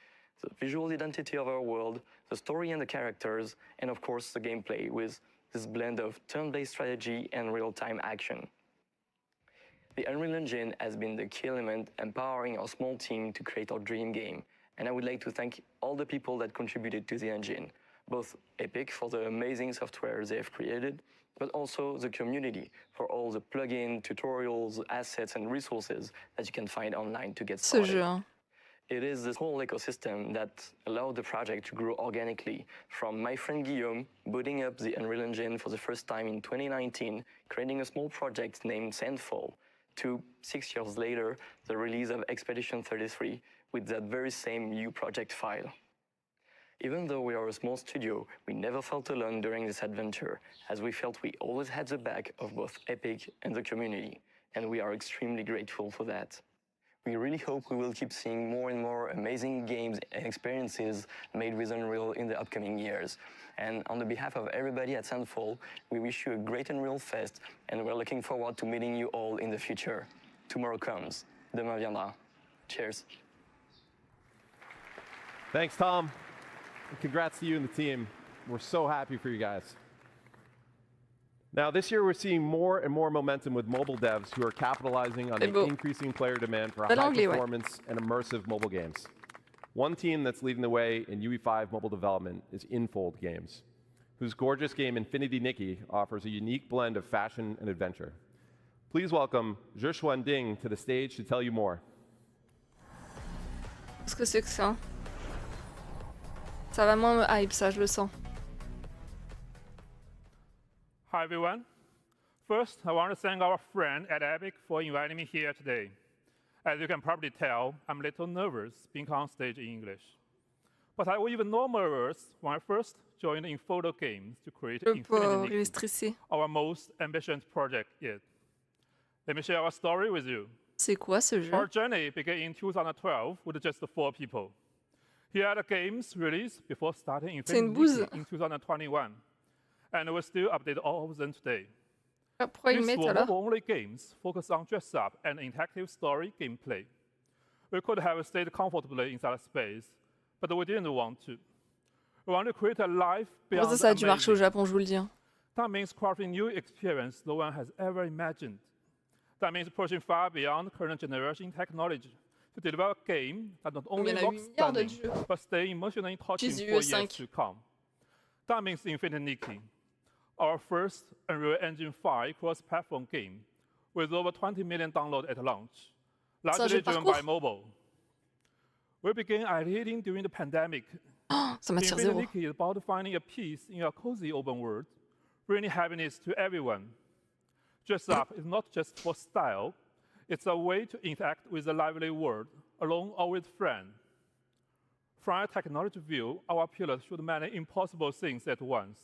The visual identity of our world, the story and the characters, and of course the gameplay with this blend of turn-based strategy and real-time action. The Unreal Engine has been the key element empowering our small team to create our dream game, and I would like to thank all the people that contributed to the engine, both Epic for the amazing software they've created, but also the community for all the plugins, tutorials, assets, and resources that you can find online to get started. Ce jeu, hein. It is this whole ecosystem that allowed the project to grow organically, from my friend Guillaume booting up the Unreal Engine for the first time in 2019, creating a small project named Sandfall, to 6 years later, the release of Expedition 33 with that very same new project file. Even though we are a small studio, we never felt alone during this adventure, as we felt we always had the back of both Epic and the community, and we are extremely grateful for that. We really hope we will keep seeing more and more amazing games and experiences made with Unreal in the upcoming years. And on the behalf of everybody at Sandfall, we wish you a great Unreal Fest, and we're looking forward to meeting you all in the future. Tomorrow comes. Demain viendra. Cheers. Thanks, Tom. And congrats to you and the team. We're so happy for you guys. Now, this year we're seeing more and more momentum with mobile devs who are capitalizing on the increasing player demand for high-performance and immersive mobile games. One team that's leading the way in UE5 mobile development is Infold Games, whose gorgeous game Infinity Nikki offers a unique blend of fashion and adventure. Please welcome Zhe Ding to the stage to tell you more. Qu'est-ce que c'est que ça? Ça va moins me hype, ça, je le sens. Hi everyone. First, I want to thank our friend at Epic for inviting me here today. As you can probably tell, I'm a little nervous being on stage in English. But I was even more nervous when I first joined in photo games to create Infinity Nikki, our most ambitious project yet. Let me share our story with you. C'est quoi ce jeu? Our journey began in 2012 with just 4 people. Here are the games released before starting Infinity Nikki in 2021. And we still update all of them today. These were mobile-only games focused on dress-up and interactive story gameplay. We could have stayed comfortably inside a space, but we didn't want to. We want to create a life beyond ça a dû marcher au Japon, je vous le dis. That means crafting new experience no one has ever imagined. That means pushing far beyond current generation technology to deliver a game that not only looks stunning, but stay emotionally touching for years to come. That means Infinity Nikki, our first Unreal Engine 5 cross-platform game with over 20 million downloads at launch, largely driven by mobile. We began ideating during the pandemic. Infinity Nikki is about finding a peace in a cozy open world, bringing happiness to everyone. Dress Up is not just for style, it's a way to interact with the lively world, alone or with friends. From a technology view, our pillars should manage impossible things at once.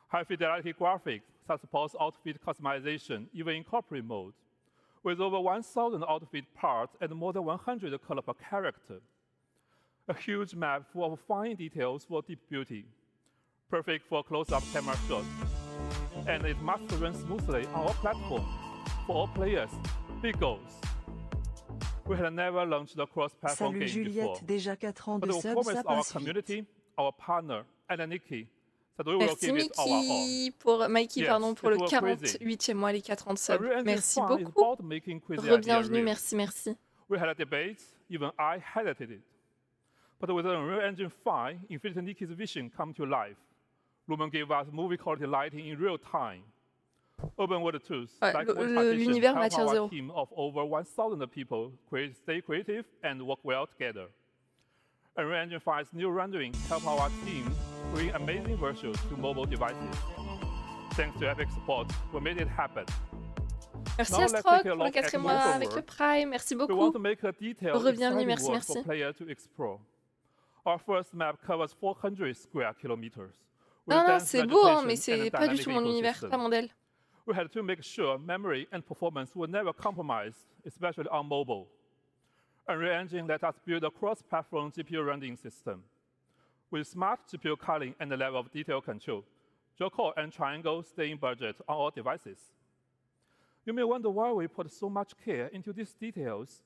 High-fidelity graphics that supports outfit customization, even in corporate mode, with over 1,000 outfit parts and more than 100 colors per character. A huge map full of fine details for deep beauty, perfect for close-up camera shots. And it must run smoothly on our platform for all players. Big goals. We had never launched a cross-platform game before, déjà 4 ans de but we sub, promised ça our passe community, our partner, and Nikki that we will Merci give it our all. Mikey pour, Mikey, pardon, pour le 48e mois, les 4 ans de sub. Merci beaucoup. Re-bienvenue, merci, merci. We had a debate, even I hesitated. But with Unreal Engine 5, Infinity Nikki's vision come to life. Lumen gave us movie quality lighting in real time. Open world tools like l'univers help matière our zéro. team of over 1,000 people stay creative and work well together. Unreal Engine 5's new rendering help our team bring amazing visuals to mobile devices. Thanks to Epic support, we made it happen. Merci Astroc pour le 4e mois avec le Prime, merci beaucoup. Re-bienvenue, merci, merci. Our first map covers 400 square kilometers. Non, c'est beau, hein, mais c'est pas du tout mon univers, pas mon modèle. We had to make sure memory and performance were never compromised, especially on mobile. Unreal Engine let us build a cross-platform GPU rendering system. With smart GPU culling and a level of detail control, dual core and triangle stay in budget on all devices. You may wonder why we put so much care into these details.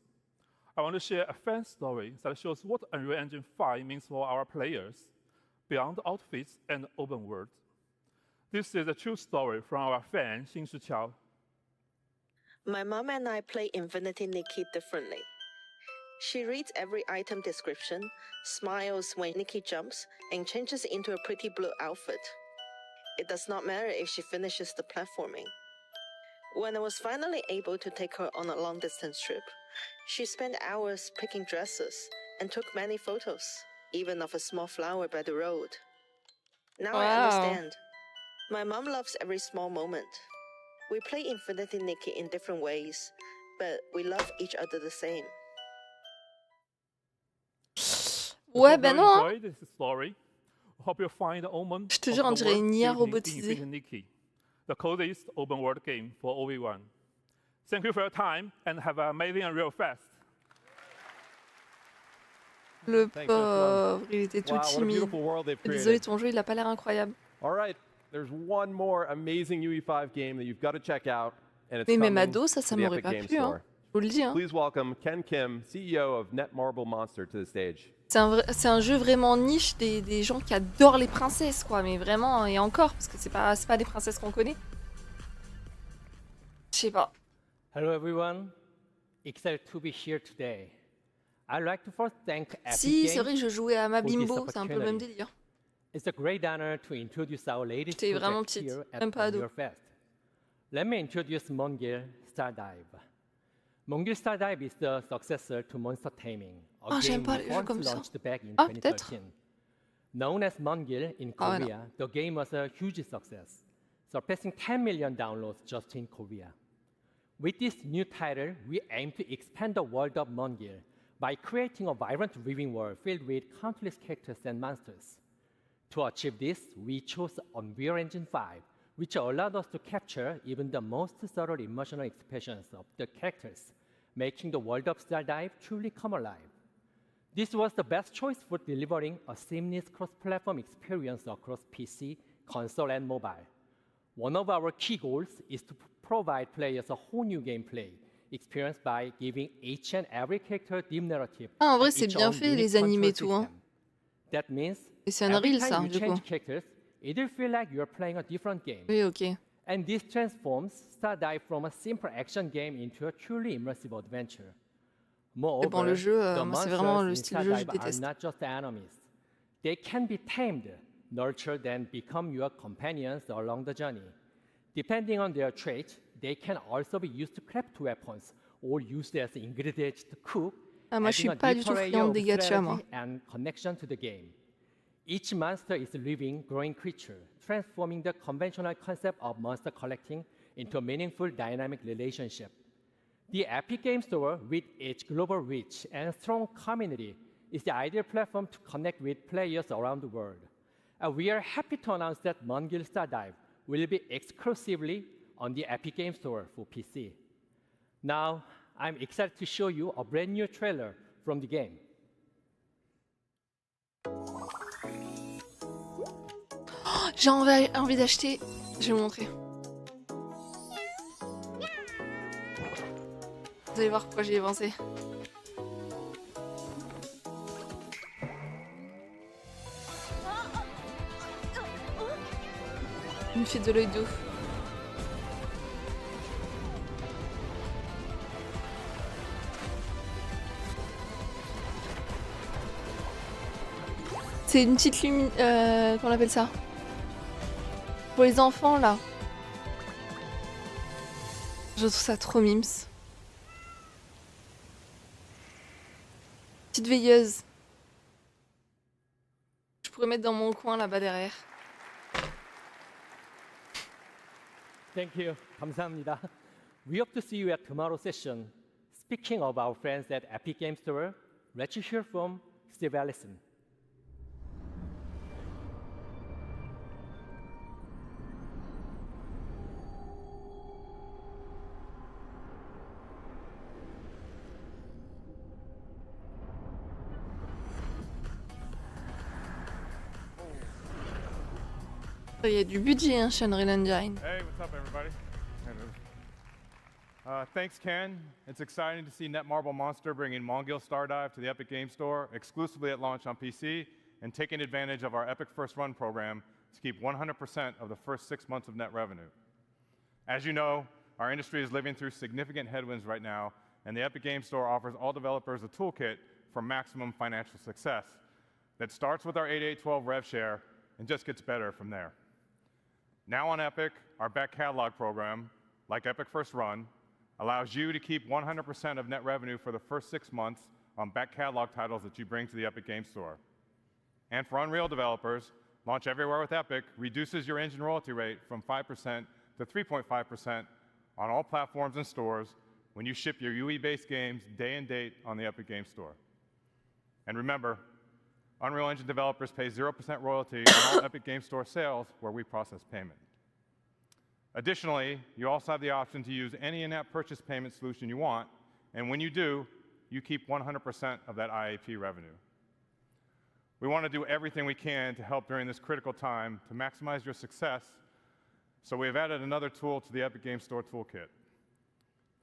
I want to share a fan story that shows what Unreal Engine 5 means for our players, beyond outfits and open world. This is a true story from our fan, Xinshi Qiao. My mom and I play Infinity Nikki differently. She reads every item description, smiles when Nikki jumps, and changes into a pretty blue outfit. It does not matter if she finishes the platforming. When I was finally able to take her on a long-distance trip, she spent hours picking dresses and took many photos, even of a small flower by the road. Now I understand. My mom loves every small moment. We play Infinity Nikki in different ways, but we love each other the same. Ouais, ben non. Je te jure, on dirait une IA robotisée. The coziest open world game for OV1. Thank you for your time and have an amazing Unreal Fest. Le pauvre, il était tout timide. Désolé, ton jeu, il a pas l'air incroyable. All right, there's one more amazing UE5 game that you've got to check out, and it's Mais coming même ado, ça to the m'aurait Epic pas Game plu, hein. Store. Je vous le dis, hein. Please welcome Ken Kim, CEO of Netmarble Monster, to the stage. C'est un jeu vraiment niche des gens qui adorent les princesses, quoi. Mais vraiment, et encore, parce que c'est pas des princesses qu'on connaît. Je sais pas. Hello everyone, excited to be here today. I'd like to first thank Epic Si, c'est Games vrai que je jouais à ma for this bimbo, c'est un peu le même opportunity. délire. It's a great honor to introduce our latest T'es vraiment project petite, here at même pas ado. Unreal Fest. Let me introduce Mongil Star Dive. Mongil Star Dive is the successor to Monster Taming, a j'aime game pas les jeux once comme ça. launched back in Ah, peut-être. 2013. Known as Mongil in Ah, ouais, Korea, the game was a huge success, surpassing 10 million downloads just in Korea. With this new title, we aim to expand the world of Mongil by creating a vibrant living world filled with countless characters and monsters. To achieve this, we chose Unreal Engine 5, which allowed us to capture even the most subtle emotional expressions of the characters, making the world of Star Dive truly come alive. This was the best choice for delivering a seamless cross-platform experience across PC, console, and mobile. One of our key goals is to provide players a whole new gameplay experience by giving each and every character deep narrative. Ah, en vrai, and c'est its bien own fait, unique les animés, control tout, hein. system. That means Et c'est un every reel, time ça, you du coup. change characters, it'll feel like you're playing a different game. Oui, ok. And this transforms Star Dive from a simple action game into a truly immersive adventure. Moreover, Et bon, le jeu, the moi, c'est monsters vraiment le in style Star de jeu, je Dive are déteste. not just enemies. They can be tamed, nurtured, and become your companions along the journey. Depending on their traits, they can also be used to craft weapons or used as ingredients to cook, Ah, moi, je suis adding a pas du deeper tout layer friande of des gachas, moi. strategy and connection to the game. Each monster is a living, growing creature, transforming the conventional concept of monster collecting into a meaningful, dynamic relationship. The Epic Game Store, with its global reach and strong community, is the ideal platform to connect with players around the world. We are happy to announce that Mongil Star Dive will be exclusively on the Epic Game Store for PC. Now, I'm excited to show you a brand new trailer from the game. Oh, j'ai envie d'acheter. Je vais vous montrer. Vous allez voir pourquoi j'y ai pensé. Il me fait de l'œil de ouf. C'est une petite lumière. Comment on appelle ça? Pour les enfants là. Je trouve ça trop mimes. Petite veilleuse. Je pourrais mettre dans mon coin là-bas derrière. Thank you. 감사합니다. We hope to see you at tomorrow's session. Speaking of our friends at Epic Game Store, let's hear from Steve Allison. Il y a du budget hein, chez Unreal Engine. Hey, what's up, everybody? Thanks, Ken. It's exciting to see Netmarble Monster bringing Mongil Star Dive to the Epic Game Store exclusively at launch on PC and taking advantage of our Epic First Run program to keep 100% of the first 6 months of net revenue. As you know, our industry is living through significant headwinds right now, and the Epic Game Store offers all developers a toolkit for maximum financial success that starts with our 8812 rev share and just gets better from there. Now on Epic, our back catalog program, like Epic First Run, allows you to keep 100% of net revenue for the first 6 months on back catalog titles that you bring to the Epic Game Store. And for Unreal developers, Launch Everywhere with Epic reduces your engine royalty rate from 5% to 3.5% on all platforms and stores when you ship your UE-based games day and date on the Epic Game Store. And remember, Unreal Engine developers pay 0% royalty on all Epic Game Store sales where we process payment. Additionally, you also have the option to use any in-app purchase payment solution you want, and when you do, you keep 100% of that IAP revenue. We want to do everything we can to help during this critical time to maximize your success, so we have added another tool to the Epic Game Store toolkit.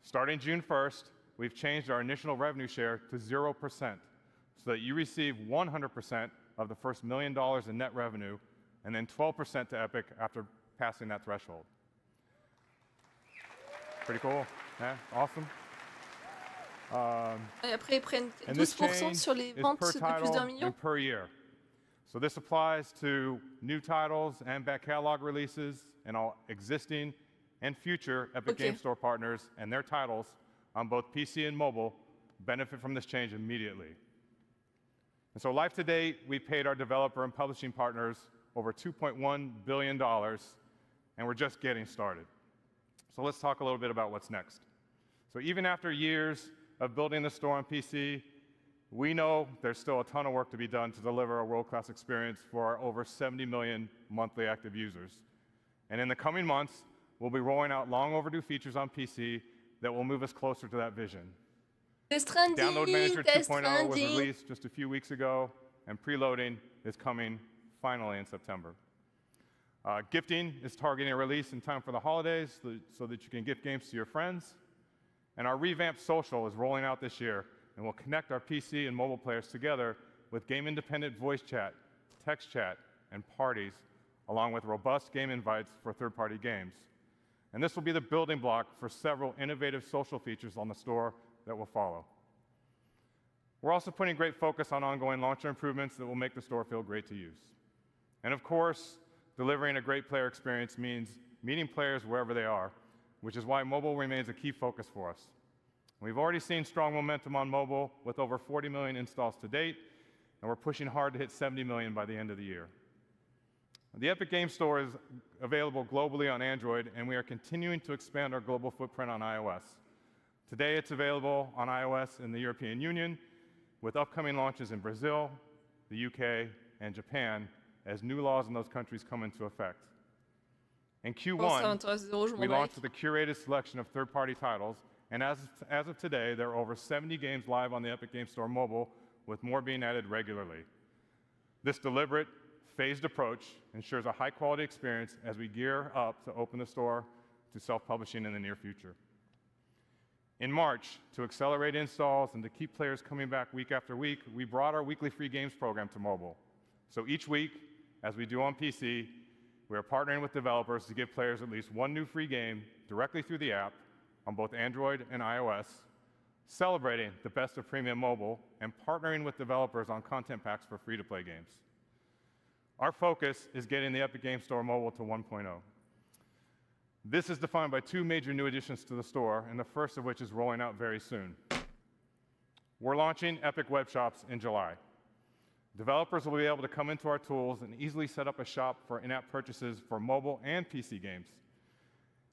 Starting June 1st, we've changed our initial revenue share to 0%, so that you receive 100% of the first $1 million in net revenue, and then 12% to Epic after passing that threshold. Pretty cool, yeah, awesome. Et après, ils prennent And this 12% change sur les is ventes per de plus d'1 title million. and per year. So this applies to new titles and back catalog releases and all existing and future Epic Game Store partners and their titles on both PC and mobile benefit from this change immediately. And so life to date, we paid our developer and publishing partners over $2.1 billion, and we're just getting started. So let's talk a little bit about what's next. So even after years of building the store on PC, we know there's still a ton of work to be done to deliver a world-class experience for our over 70 million monthly active users. And in the coming months, we'll be rolling out long overdue features on PC that will move us closer to that vision. Download Manager 2.0 was released just a few weeks ago, and preloading is coming finally in September. Gifting is targeting a release in time for the holidays so that you can gift games to your friends. And our revamped social is rolling out this year and will connect our PC and mobile players together with game-independent voice chat, text chat, and parties, along with robust game invites for third-party games. And this will be the building block for several innovative social features on the store that will follow. We're also putting great focus on ongoing launcher improvements that will make the store feel great to use. And of course, delivering a great player experience means meeting players wherever they are, which is why mobile remains a key focus for us. We've already seen strong momentum on mobile with over 40 million installs to date, and we're pushing hard to hit 70 million by the end of the year. The Epic Game Store is available globally on Android, and we are continuing to expand our global footprint on iOS. Today, it's available on iOS in the European Union, with upcoming launches in Brazil, the UK, and Japan, as new laws in those countries come into effect. In Q1, we launched with a curated selection of third-party titles, and as of today, there are over 70 games live on the Epic Game Store mobile, with more being added regularly. This deliberate, phased approach ensures a high-quality experience as we gear up to open the store to self-publishing in the near future. In March, to accelerate installs and to keep players coming back week after week, we brought our weekly free games program to mobile. So each week, as we do on PC, we are partnering with developers to give players at least one new free game directly through the app on both Android and iOS, celebrating the best of premium mobile, and partnering with developers on content packs for free-to-play games. Our focus is getting the Epic Game Store mobile to 1.0. This is defined by two major new additions to the store, and the first of which is rolling out very soon. We're launching Epic Web Shops in July. Developers will be able to come into our tools and easily set up a shop for in-app purchases for mobile and PC games.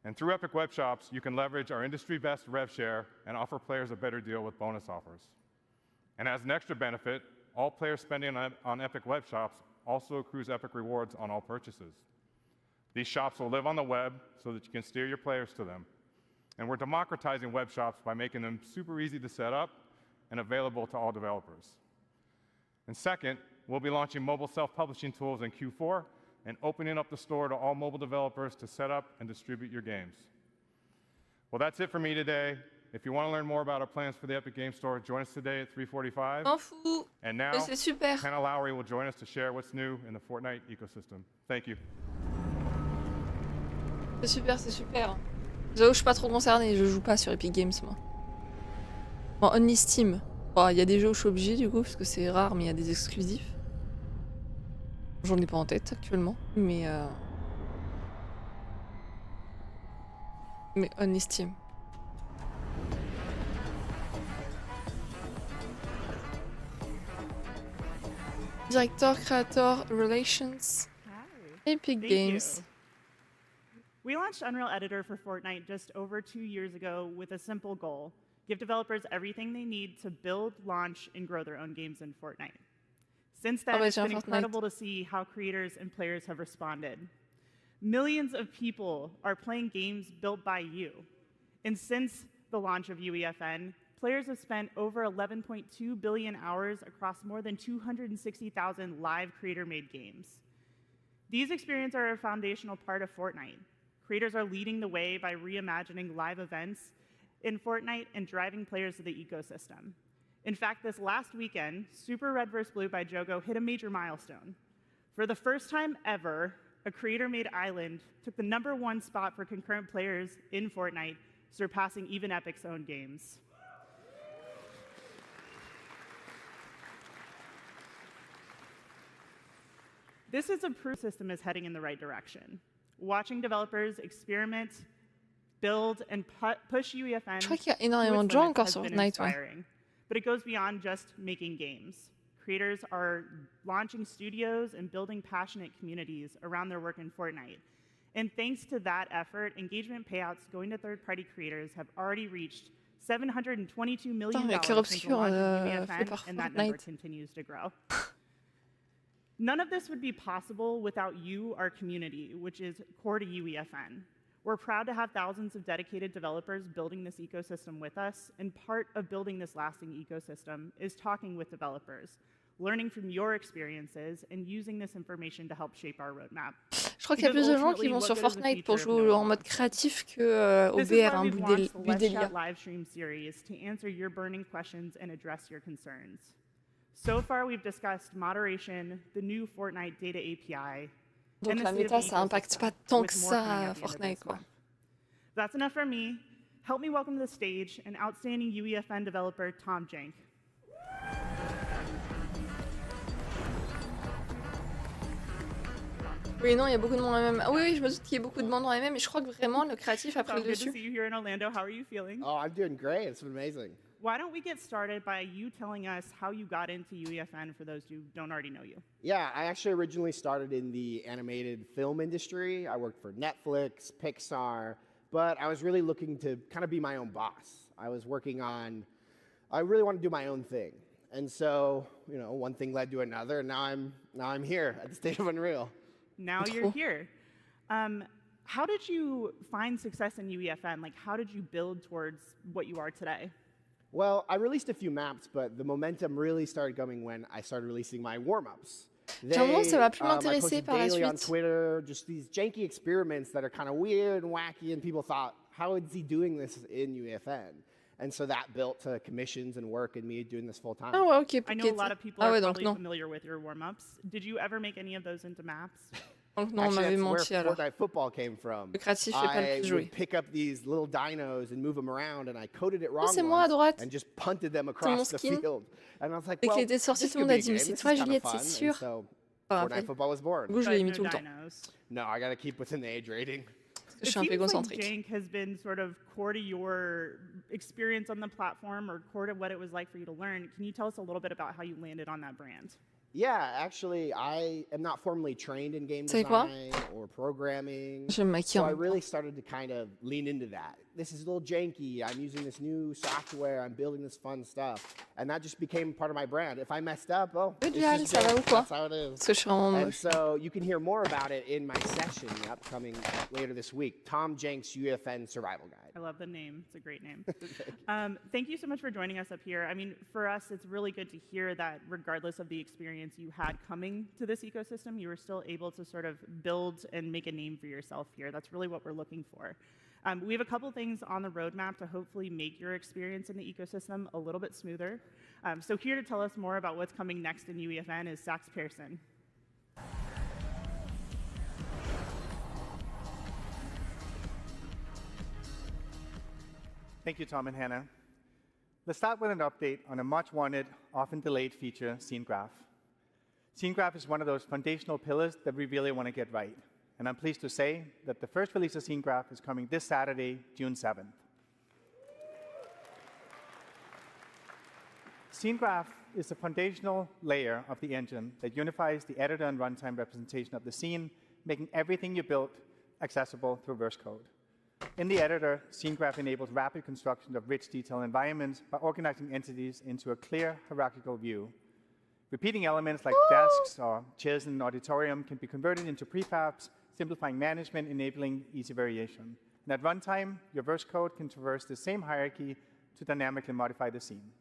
And through Epic Web Shops, you can leverage our industry-best rev share and offer players a better deal with bonus offers. And as an extra benefit, all players spending on Epic Web Shops also accrues Epic rewards on all purchases. These shops will live on the web so that you can steer your players to them. And we're democratizing web shops by making them super easy to set up and available to all developers. And second, we'll be launching mobile self-publishing tools in Q4 and opening up the store to all mobile developers to set up and distribute your games. Well, that's it for me today. If you want to learn more about our plans for the Epic Game Store, join us today at 3:45. M'en fous. And now, Hannah Lowry will join us to share what's new in the Fortnite ecosystem. Thank you. C'est super, c'est super. J'avoue, je suis pas trop concernée, je joue pas sur Epic Games, moi. Bon, only Steam. Bon, y a des jeux où je suis obligée, du coup, parce que c'est rare, mais il y a des exclusifs. J'en ai pas en tête, actuellement, mais only Steam. Director, Creator, Relations, Epic Games. We launched Unreal Editor for Fortnite just over 2 years ago with a simple goal: give developers everything they need to build, launch, and grow their own games in Fortnite. Since then, it's been incredible to see how creators and players have responded. Millions of people are playing games built by you. And since the launch of UEFN, players have spent over 11.2 billion hours across more than 260,000 live creator-made games. These experiences are a foundational part of Fortnite. Creators are leading the way by reimagining live events in Fortnite and driving players to the ecosystem. In fact, this last weekend, Super Red vs. Blue by Jogo hit a major milestone. For the first time ever, a creator-made island took the #1 spot for concurrent players in Fortnite, surpassing even Epic's own games. This is a proof the system is heading in the right direction. Watching developers experiment build and push UEFN. Je crois qu'il y a énormément de gens encore sur Fortnite, ouais. But it goes beyond just making games. Creators are launching studios and building passionate communities around their work in Fortnite. And thanks to that effort, engagement payouts going to third-party creators have already reached $722 million since the launch of UEFN, and that number continues to grow. None of this would be possible without you, our community, which is core to UEFN. We're proud to have thousands of dedicated developers building this ecosystem with us, and part of building this lasting ecosystem is talking with developers, learning from your experiences, and using this information to help shape our roadmap. Je crois qu'il y a plus de gens qui vont sur Fortnite pour jouer en mode créatif que au BR, hein, Budelia. Live stream series to answer your burning questions and address your concerns. So far, we've discussed moderation, the new Fortnite data API. Donc la méta, ça impacte pas tant que ça Fortnite, quoi. That's enough from me. Help me welcome to the stage an outstanding UEFN developer, Tom Jank. Oui, non, il y a beaucoup de monde en MM. Ah, oui, je me doute qu'il y a beaucoup de monde en MM, mais je crois que vraiment le créatif a pris le dessus. Good to see you here in Orlando. How are you feeling? Oh, I'm doing great. It's been amazing. Why don't we get started by you telling us how you got into UEFN for those who don't already know you? Yeah, I actually originally started in the animated film industry. I worked for Netflix, Pixar, but I was really looking to kind of be my own boss. I really wanted to do my own thing. And so, you know, one thing led to another, and now I'm here at the State of Unreal. Now you're here. How did you find success in UEFN? Like, how did you build towards what you are today? Well, I released a few maps, but the momentum really started coming when I started releasing my warm-ups. Ça va plus m'intéresser par la suite. On Twitter, just these janky experiments that are kind of weird and wacky, and people thought, how is he doing this in UEFN? And so that built to commissions and work and me doing this full time. Ah ouais, ok. I know a lot of people are probably familiar with your warm-ups. Did you ever make any of those into maps? Non, on m'avait menti alors. Fortnite football came from. Le créatif fait pas le plus jouer. I would pick up these little dinos and move them around, and I coded it wrong c'est moi à droite. and just punted them across the field. And I was like, Dès well, qu'il était sorti, tout le monde a dit, mais c'est toi, Juliette, c'est sûr. So Fortnite football was born. Du coup, je l'ai mis tout le temps. No, I gotta keep within the age rating. Je suis un peu égocentrique. Jank has been sort of core to your experience on the platform, or core to what it was like for you to learn. Can you tell us a little bit about how you landed on that brand? Yeah, actually, I am not formally trained in game design or programming, so I really started to kind of lean into that. This is a little janky. I'm using this new software. I'm building this fun stuff, and that just became part of my brand. If I messed up, oh, that's how it is. And so you can hear more about it in my session upcoming later this week. Tom Jank's UEFN Survival Guide. I love the name. It's a great name. Thank you so much for joining us up here. I mean, for us, it's really good to hear that regardless of the experience you had coming to this ecosystem, you were still able to sort of build and make a name for yourself here. That's really what we're looking for. We have a couple things on the roadmap to hopefully make your experience in the ecosystem a little bit smoother. So here to tell us more about what's coming next in UEFN is Sax Pearson. Thank you, Tom and Hannah. Let's start with an update on a much-wanted, often delayed feature, Scene Graph. Scene Graph is one of those foundational pillars that we really want to get right. And I'm pleased to say that the first release of Scene Graph is coming this Saturday, June 7th. Scene Graph is the foundational layer of the engine that unifies the editor and runtime representation of the scene, making everything you built accessible through verse code. In the editor, Scene Graph enables rapid construction of rich, detailed environments by organizing entities into a clear hierarchical view. Repeating elements like desks or chairs in an auditorium can be converted into prefabs, simplifying management, enabling easy variation. And at runtime, your verse code can traverse the same hierarchy to dynamically modify the scene.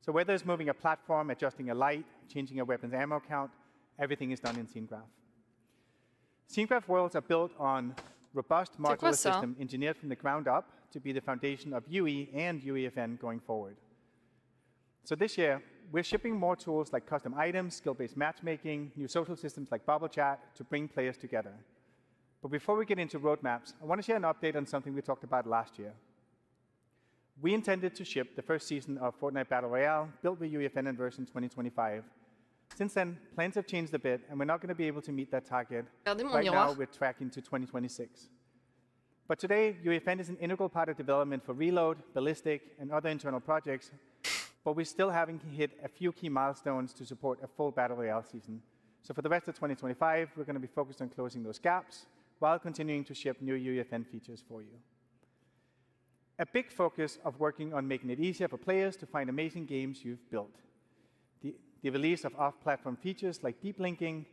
So whether it's moving a platform, adjusting a light, changing a weapon's ammo count, everything is done in Scene Graph. Scene Graph worlds are built on robust modular system engineered from the ground up to be the foundation of UE and UEFN going forward. So this year, we're shipping more tools like custom items, skill-based matchmaking, new social systems like Bubble Chat to bring players together. But before we get into roadmaps, I want to share an update on something we talked about last year. We intended to ship the first season of Fortnite Battle Royale, built with UEFN in version 2025. Since then, plans have changed a bit, and we're not going to be able to meet that target. Right now, we're tracking to 2026. But today, UEFN is an integral part of development for Reload, Ballistic, and other internal projects, but we still haven't hit a few key milestones to support a full Battle Royale season. So for the rest of 2025, we're going to be focused on closing those gaps while continuing to ship new UEFN features for you. A big focus of working on making it easier for players to find amazing games you've built. The release of off-platform features like deep linking,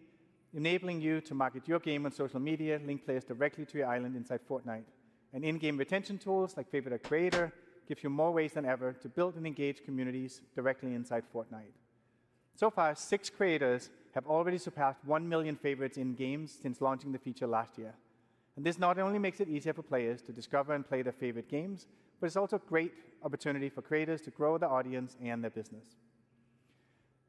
enabling you to market your game on social media, link players directly to your island inside Fortnite. And in-game retention tools like Favorite a Creator give you more ways than ever to build and engage communities directly inside Fortnite. So far, 6 creators have already surpassed 1 million favorites in games since launching the feature last year. And this not only makes it easier for players to discover and play their favorite games, but it's also a great opportunity for creators to grow their audience and their business.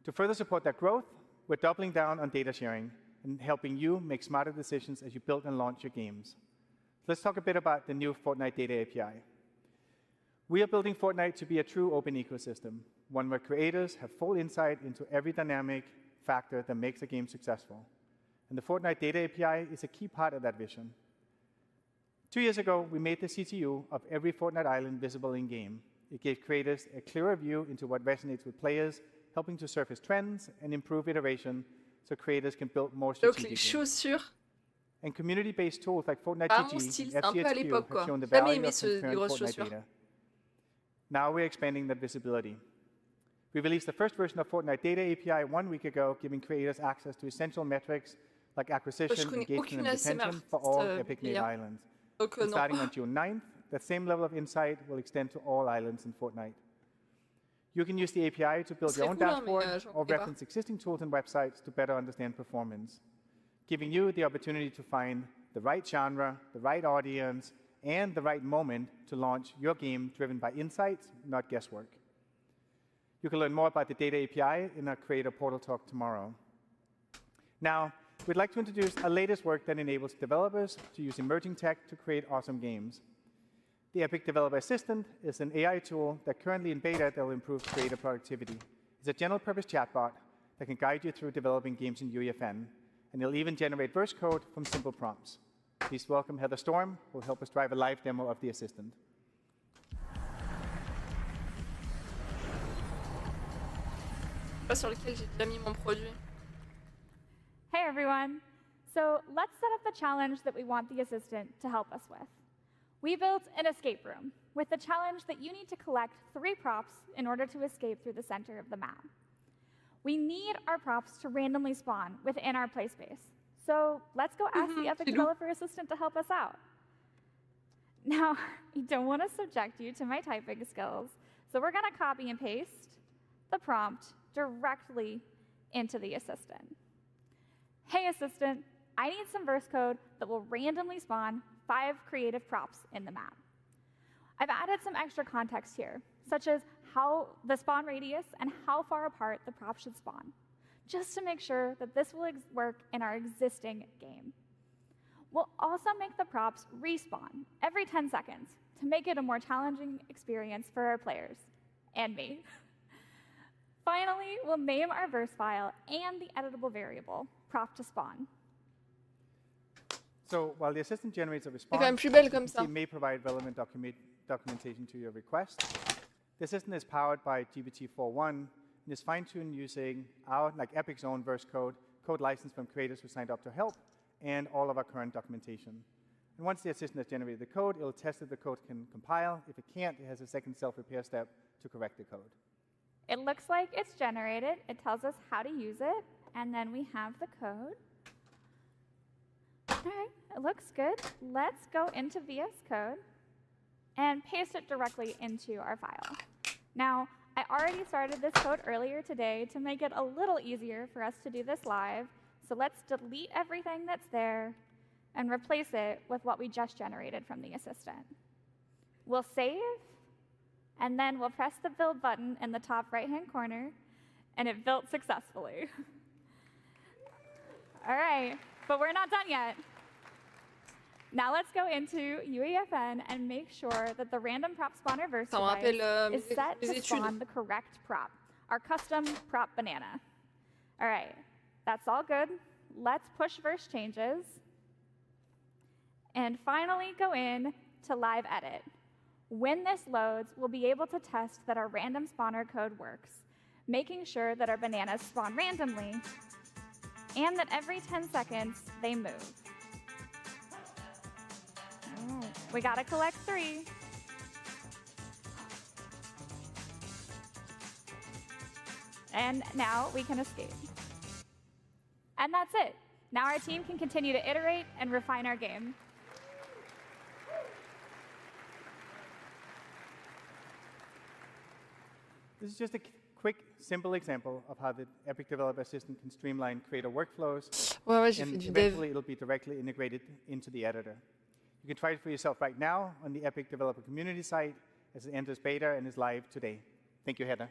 To further support that growth, we're doubling down on data sharing and helping you make smarter decisions as you build and launch your games. Let's talk a bit about the new Fortnite Data API. We are building Fortnite to be a true open ecosystem, one where creators have full insight into every dynamic factor that makes a game successful. And the Fortnite Data API is a key part of that vision. 2 years ago, we made the CTU of every Fortnite island visible in-game. It gave creators a clearer view into what resonates with players, helping to surface trends and improve iteration so creators can build more strategically. And community-based tools like Fortnite GG and FCHQ have shown the value of transparent Fortnite data. Now we're expanding that visibility. We released the first version of Fortnite Data API 1 week ago, giving creators access to essential metrics like acquisition, engagement, and retention for all Epic-made islands. And starting on June 9th, that same level of insight will extend to all islands in Fortnite. You can use the API to build your own dashboard or reference existing tools and websites to better understand performance, giving you the opportunity to find the right genre, the right audience, and the right moment to launch your game driven by insights, not guesswork. You can learn more about the Data API in our Creator Portal talk tomorrow. Now, we'd like to introduce our latest work that enables developers to use emerging tech to create awesome games. The Epic Developer Assistant is an AI tool that currently in beta that will improve creator productivity. It's a general-purpose chatbot that can guide you through developing games in UEFN, and it'll even generate verse code from simple prompts. Please welcome Heather Storm, who will help us drive a live demo of the Assistant. Sur lequel j'ai déjà mis mon produit. Hey everyone. So let's set up the challenge that we want the Assistant to help us with. We built an escape room with the challenge that you need to collect 3 props in order to escape through the center of the map. We need our props to randomly spawn within our play space. So let's go ask the Epic Developer Assistant to help us out. Now, I don't want to subject you to my typing skills, so we're going to copy and paste the prompt directly into the Assistant. Hey, Assistant, I need some verse code that will randomly spawn 5 creative props in the map. I've added some extra context here, such as how the spawn radius and how far apart the props should spawn, just to make sure that this will work in our existing game. We'll also make the props respawn every 10 seconds to make it a more challenging experience for our players, and me. Finally, we'll name our verse file and the editable variable, prop to spawn. So while the Assistant generates a response, it may provide relevant documentation to your request. The Assistant is powered by GPT-4.1 and is fine-tuned using our, like Epic's own verse code licensed from creators who signed up to help, and all of our current documentation. And once the Assistant has generated the code, it'll test if the code can compile. If it can't, it has a second self-repair step to correct the code. It looks like it's generated. It tells us how to use it, and then we have the code. All right, it looks good. Let's go into VS Code and paste it directly into our file. Now, I already started this code earlier today to make it a little easier for us to do this live. So let's delete everything that's there and replace it with what we just generated from the Assistant. We'll save, and then we'll press the build button in the top right-hand corner, and it built successfully. All right, but we're not done yet. Now let's go into UEFN and make sure that the random prop spawner verse device is set to spawn the correct prop, our custom prop banana. All right, that's all good. Let's push verse changes. and finally go in to live edit. When this loads, we'll be able to test that our random spawner code works, making sure that our bananas spawn randomly and that every 10 seconds they move. Oh, we gotta collect 3. And now we can escape. And that's it. Now our team can continue to iterate and refine our game. This is just a quick, simple example of how the Epic Developer Assistant can streamline creator workflows. Ouais, j'ai and fait du eventually dev. it'll be directly integrated into the editor. You can try it for yourself right now on the Epic Developer Community site as it enters beta and is live today. Thank you, Heather.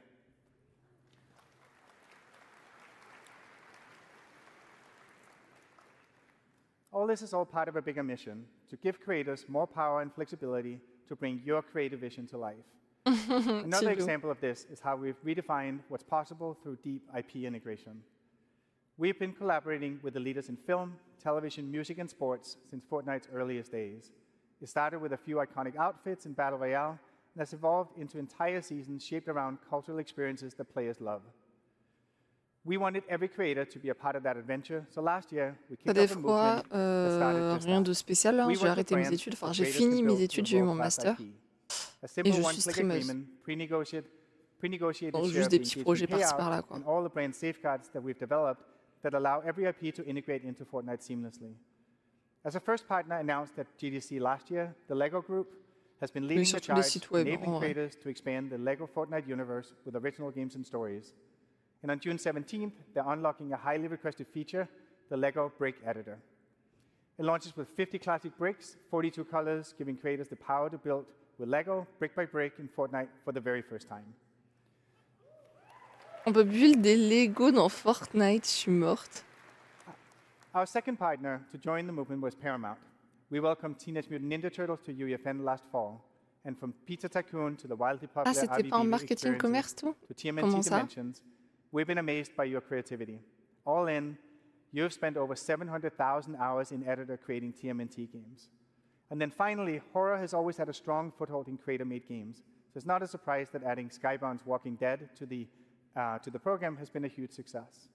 All this is all part of a bigger mission to give creators more power and flexibility to bring your creative vision to life. Another example of this is how we've redefined what's possible through deep IP integration. We've been collaborating with the leaders in film, television, music, and sports since Fortnite's earliest days. It started with a few iconic outfits in Battle Royale and has evolved into entire seasons shaped around cultural experiences that players love. We wanted every creator to be a part of that adventure, so last year we kicked off a movement that started just rien that. de spécial là, We j'ai worked arrêté with mes brands études, enfin so j'ai creators fini can mes build études, a j'ai eu mon world-class master IP. A et simple je suis one-click streameuse. agreement, pre-negotiated Bon, share juste of des the petits engagement projets par-ci payout, par-là quoi. and all the brand safeguards that we've developed that allow every IP to integrate into Fortnite seamlessly. As a first partner announced at GDC last year, the LEGO Group has been leading the charge, enabling creators to expand the LEGO Fortnite universe with original games and stories. And on June 17th, they're unlocking a highly requested feature, the LEGO Brick Editor. It launches with 50 classic bricks, 42 colors, giving creators the power to build with LEGO, brick by brick, in Fortnite for the very first time. On peut build des Lego dans Fortnite, je suis morte. Our second partner to join the movement was Paramount. We welcomed Teenage Mutant Ninja Turtles to UEFN last fall. And from Pizza Tycoon to the wildly popular c'était pas en RVB marketing commerce experiences tout? to Comment TMNT ça? Dimensions, we've been amazed by your creativity. All in, you've spent over 700,000 hours in editor creating TMNT games. And then finally, horror has always had a strong foothold in creator-made games. So it's not a surprise that adding Skybound's Walking Dead to the program has been a huge success.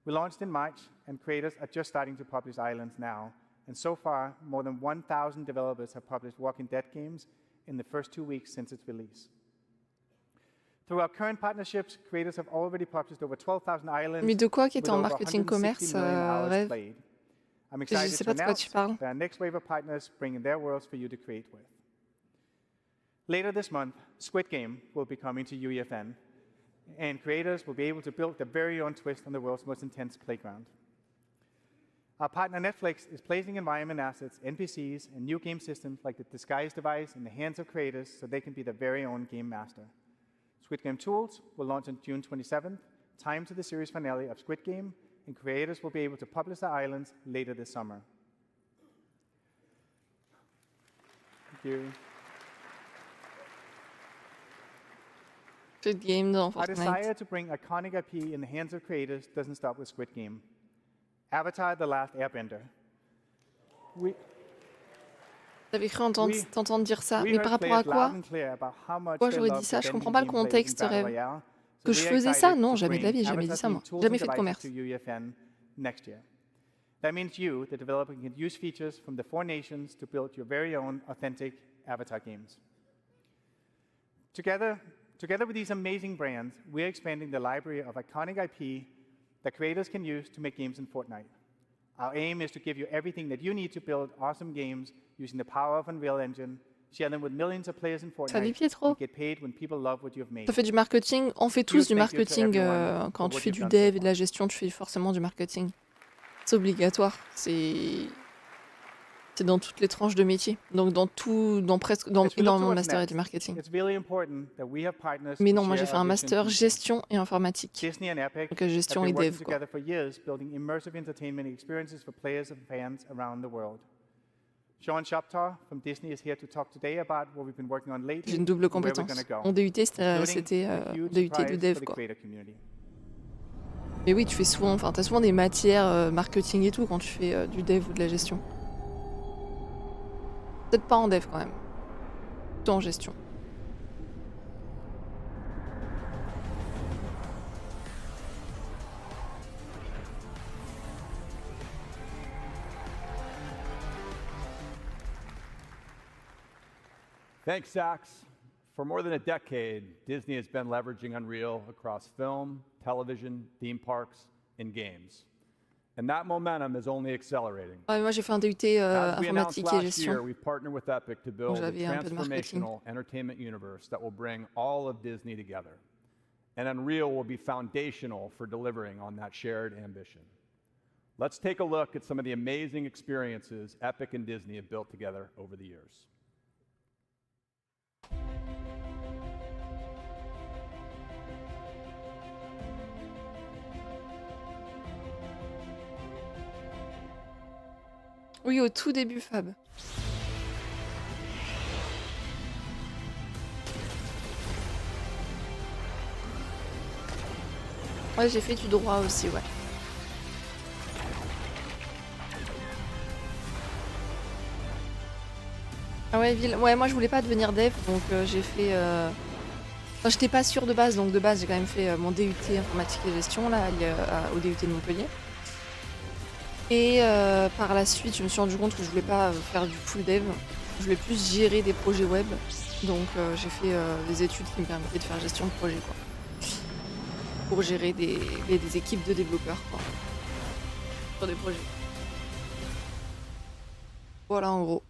We launched in March, and creators are just starting to publish Islands now. And so far, more than 1,000 developers have published Walking Dead games in the first 2 weeks since its release. Through our current partnerships, creators have already published over 12,000 islands. Mais de quoi qui était with en over marketing 160 commerce, million hours Rêve? played. I'm Je excited sais to pas de quoi tu announce parles. that our next wave of partners bringing their worlds for you to create with. Later this month, Squid Game will be coming to UEFN, and creators will be able to build their very own twist on the world's most intense playground. Our partner Netflix is placing environment assets, NPCs, and new game systems like the Disguise device in the hands of creators so they can be their very own game master. Squid Game Tools will launch on June 27th, timed to the series finale of Squid Game, and creators will be able to publish their islands later this summer. Thank you. Squid Game dans Our Fortnite. desire to bring iconic IP in the hands of creators doesn't stop with Squid Game. Avatar: The Last Airbender. J'avais cru t'entendre dire ça, mais heard par rapport à players quoi? loud and clear about how much Pourquoi they j'aurais love dit ça? Je the comprends pas le bending gameplay contexte, in Battle Rêve. Royale, Que so je we're faisais excited ça? Non, to jamais de la bring vie, j'ai jamais dit ça moi. Avatar-themed tools Jamais and fait de devices commerce. to UEFN next year. That means you, the developer, can use features from the 4 nations to build your very own authentic Avatar games. Together with these amazing brands, we're expanding the library of iconic IP that creators can use to make games in Fortnite. Our aim is to give you everything that you need to build awesome games using the power of Unreal Engine, share them with millions of players in Salut Fortnite, Pietro. and get paid when people love what you've made. Ça fait du marketing, on fait tous du Huge thank you to marketing everyone quand for tu what fais you've du done so dev et far. de la gestion, tu fais forcément du marketing. C'est obligatoire, c'est dans toutes les tranches de métier. Donc dans énormément de masters et du marketing. It's really important that we have partners Mais who non, moi j'ai share fait un our vision master deeply. gestion et informatique. Disney and Epic Donc gestion have et been working dev quoi. together for years, building immersive entertainment experiences for players and fans around the world. Sean Shoptaw from Disney is here to talk today about what we've been working on lately. J'ai une double and where we're compétence. gonna go, Mon DUT c'était including a huge DUT de surprise dev for the quoi. creator community. Mais oui, tu fais souvent, t'as souvent des matières marketing et tout quand tu fais du dev ou de la gestion. Peut-être pas en dev quand même. Plutôt en gestion. Thanks, Sax. For more than a decade, Disney has been leveraging Unreal across film, television, theme parks, and games. And that momentum is only accelerating. Ouais, moi j'ai fait un DUT informatique et gestion. We've partnered with Epic to build a J'avais un peu de marketing. transformational entertainment universe that will bring all of Disney together. And Unreal will be foundational for delivering on that shared ambition. Let's take a look at some of the amazing experiences Epic and Disney have built together over the years. Oui, au tout début, Fab. Ouais, j'ai fait du droit aussi, ouais. Ah ouais, ouais, moi je voulais pas devenir dev, donc j'ai fait... Enfin, j'étais pas sûre de base, donc de base j'ai quand même fait mon DUT informatique et gestion, là, au DUT de Montpellier. Et par la suite, je me suis rendu compte que je voulais pas faire du full dev. Je voulais plus gérer des projets web. Donc j'ai fait des études qui me permettaient de faire gestion de projet, quoi. Pour gérer des équipes de développeurs, quoi. Sur des projets. Voilà, en gros.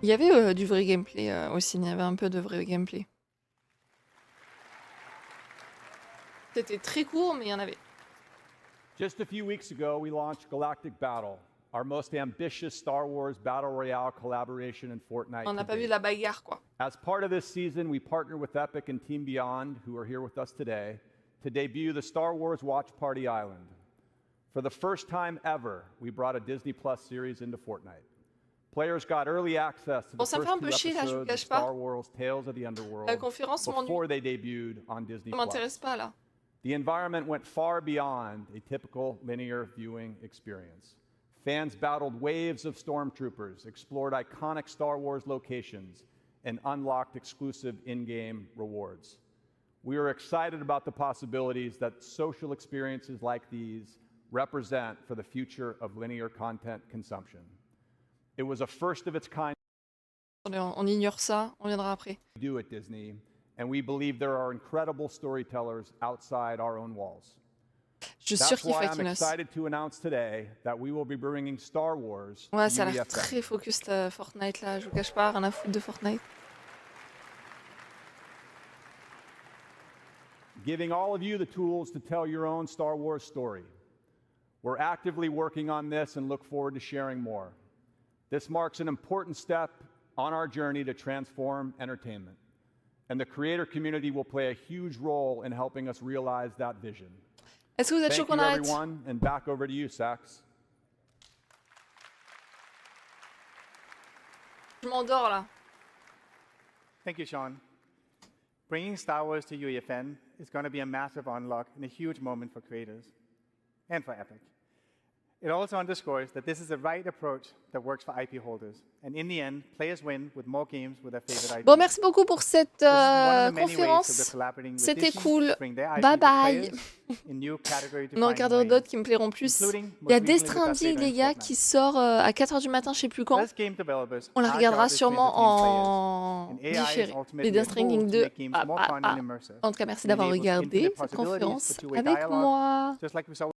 Il y avait du vrai gameplay aussi. Il y avait un peu de vrai gameplay. C'était très court, mais il y en avait. Just a few weeks ago, we launched Galactic Battle, our most ambitious Star Wars Battle Royale collaboration in Fortnite. On n'a pas vu la bagarre, quoi. As part of this season, we partnered with Epic and Team Beyond, who are here with us today, to debut the Star Wars Watch Party Island. For the first time ever, we brought a Disney Plus series into Fortnite. Players got early access to the first 2 episodes of Star Wars Tales of the Underworld before they debuted on Disney Plus. Ça m'intéresse pas, là. The environment went far beyond a typical linear viewing experience. Fans battled waves of stormtroopers, explored iconic Star Wars locations, and unlocked exclusive in-game rewards. We are excited about the possibilities that social experiences like these represent for the future of linear content consumption. It was a first of its kind. On ignore ça, on viendra après. Do at Disney. And we believe there are incredible storytellers outside our own walls. Je suis sûre qu'il faut I'm excited to announce today that we will be bringing Star Wars. Ouais, ça a l'air très focus Fortnite là, je vous cache pas, rien à foutre de Fortnite. Giving all of you the tools to tell your own Star Wars story. We're actively working on this and look forward to sharing more. This marks an important step on our journey to transform entertainment. And the creator community will play a huge role in helping us realize that vision. Est-ce que vous êtes chaud qu'on arrête? Thank you, everyone, and back over to you, Sax. Je m'endors là. Thank you, Sean. Bringing Star Wars to UEFN is going to be a massive unlock and a huge moment for creators and for Epic. It also underscores that this is the right approach that works for IP holders. And in the end, players win with more games with their favorite IP. Bon, merci beaucoup pour cette conférence. C'était cool. Bye bye. On en regardera d'autres qui me plairont plus. Il y a Death Stranding, les gars, qui sort à 4h du matin, je sais plus quand. On la regardera sûrement en différé. Les Death Stranding 2. En tout cas, merci d'avoir regardé cette conférence avec moi.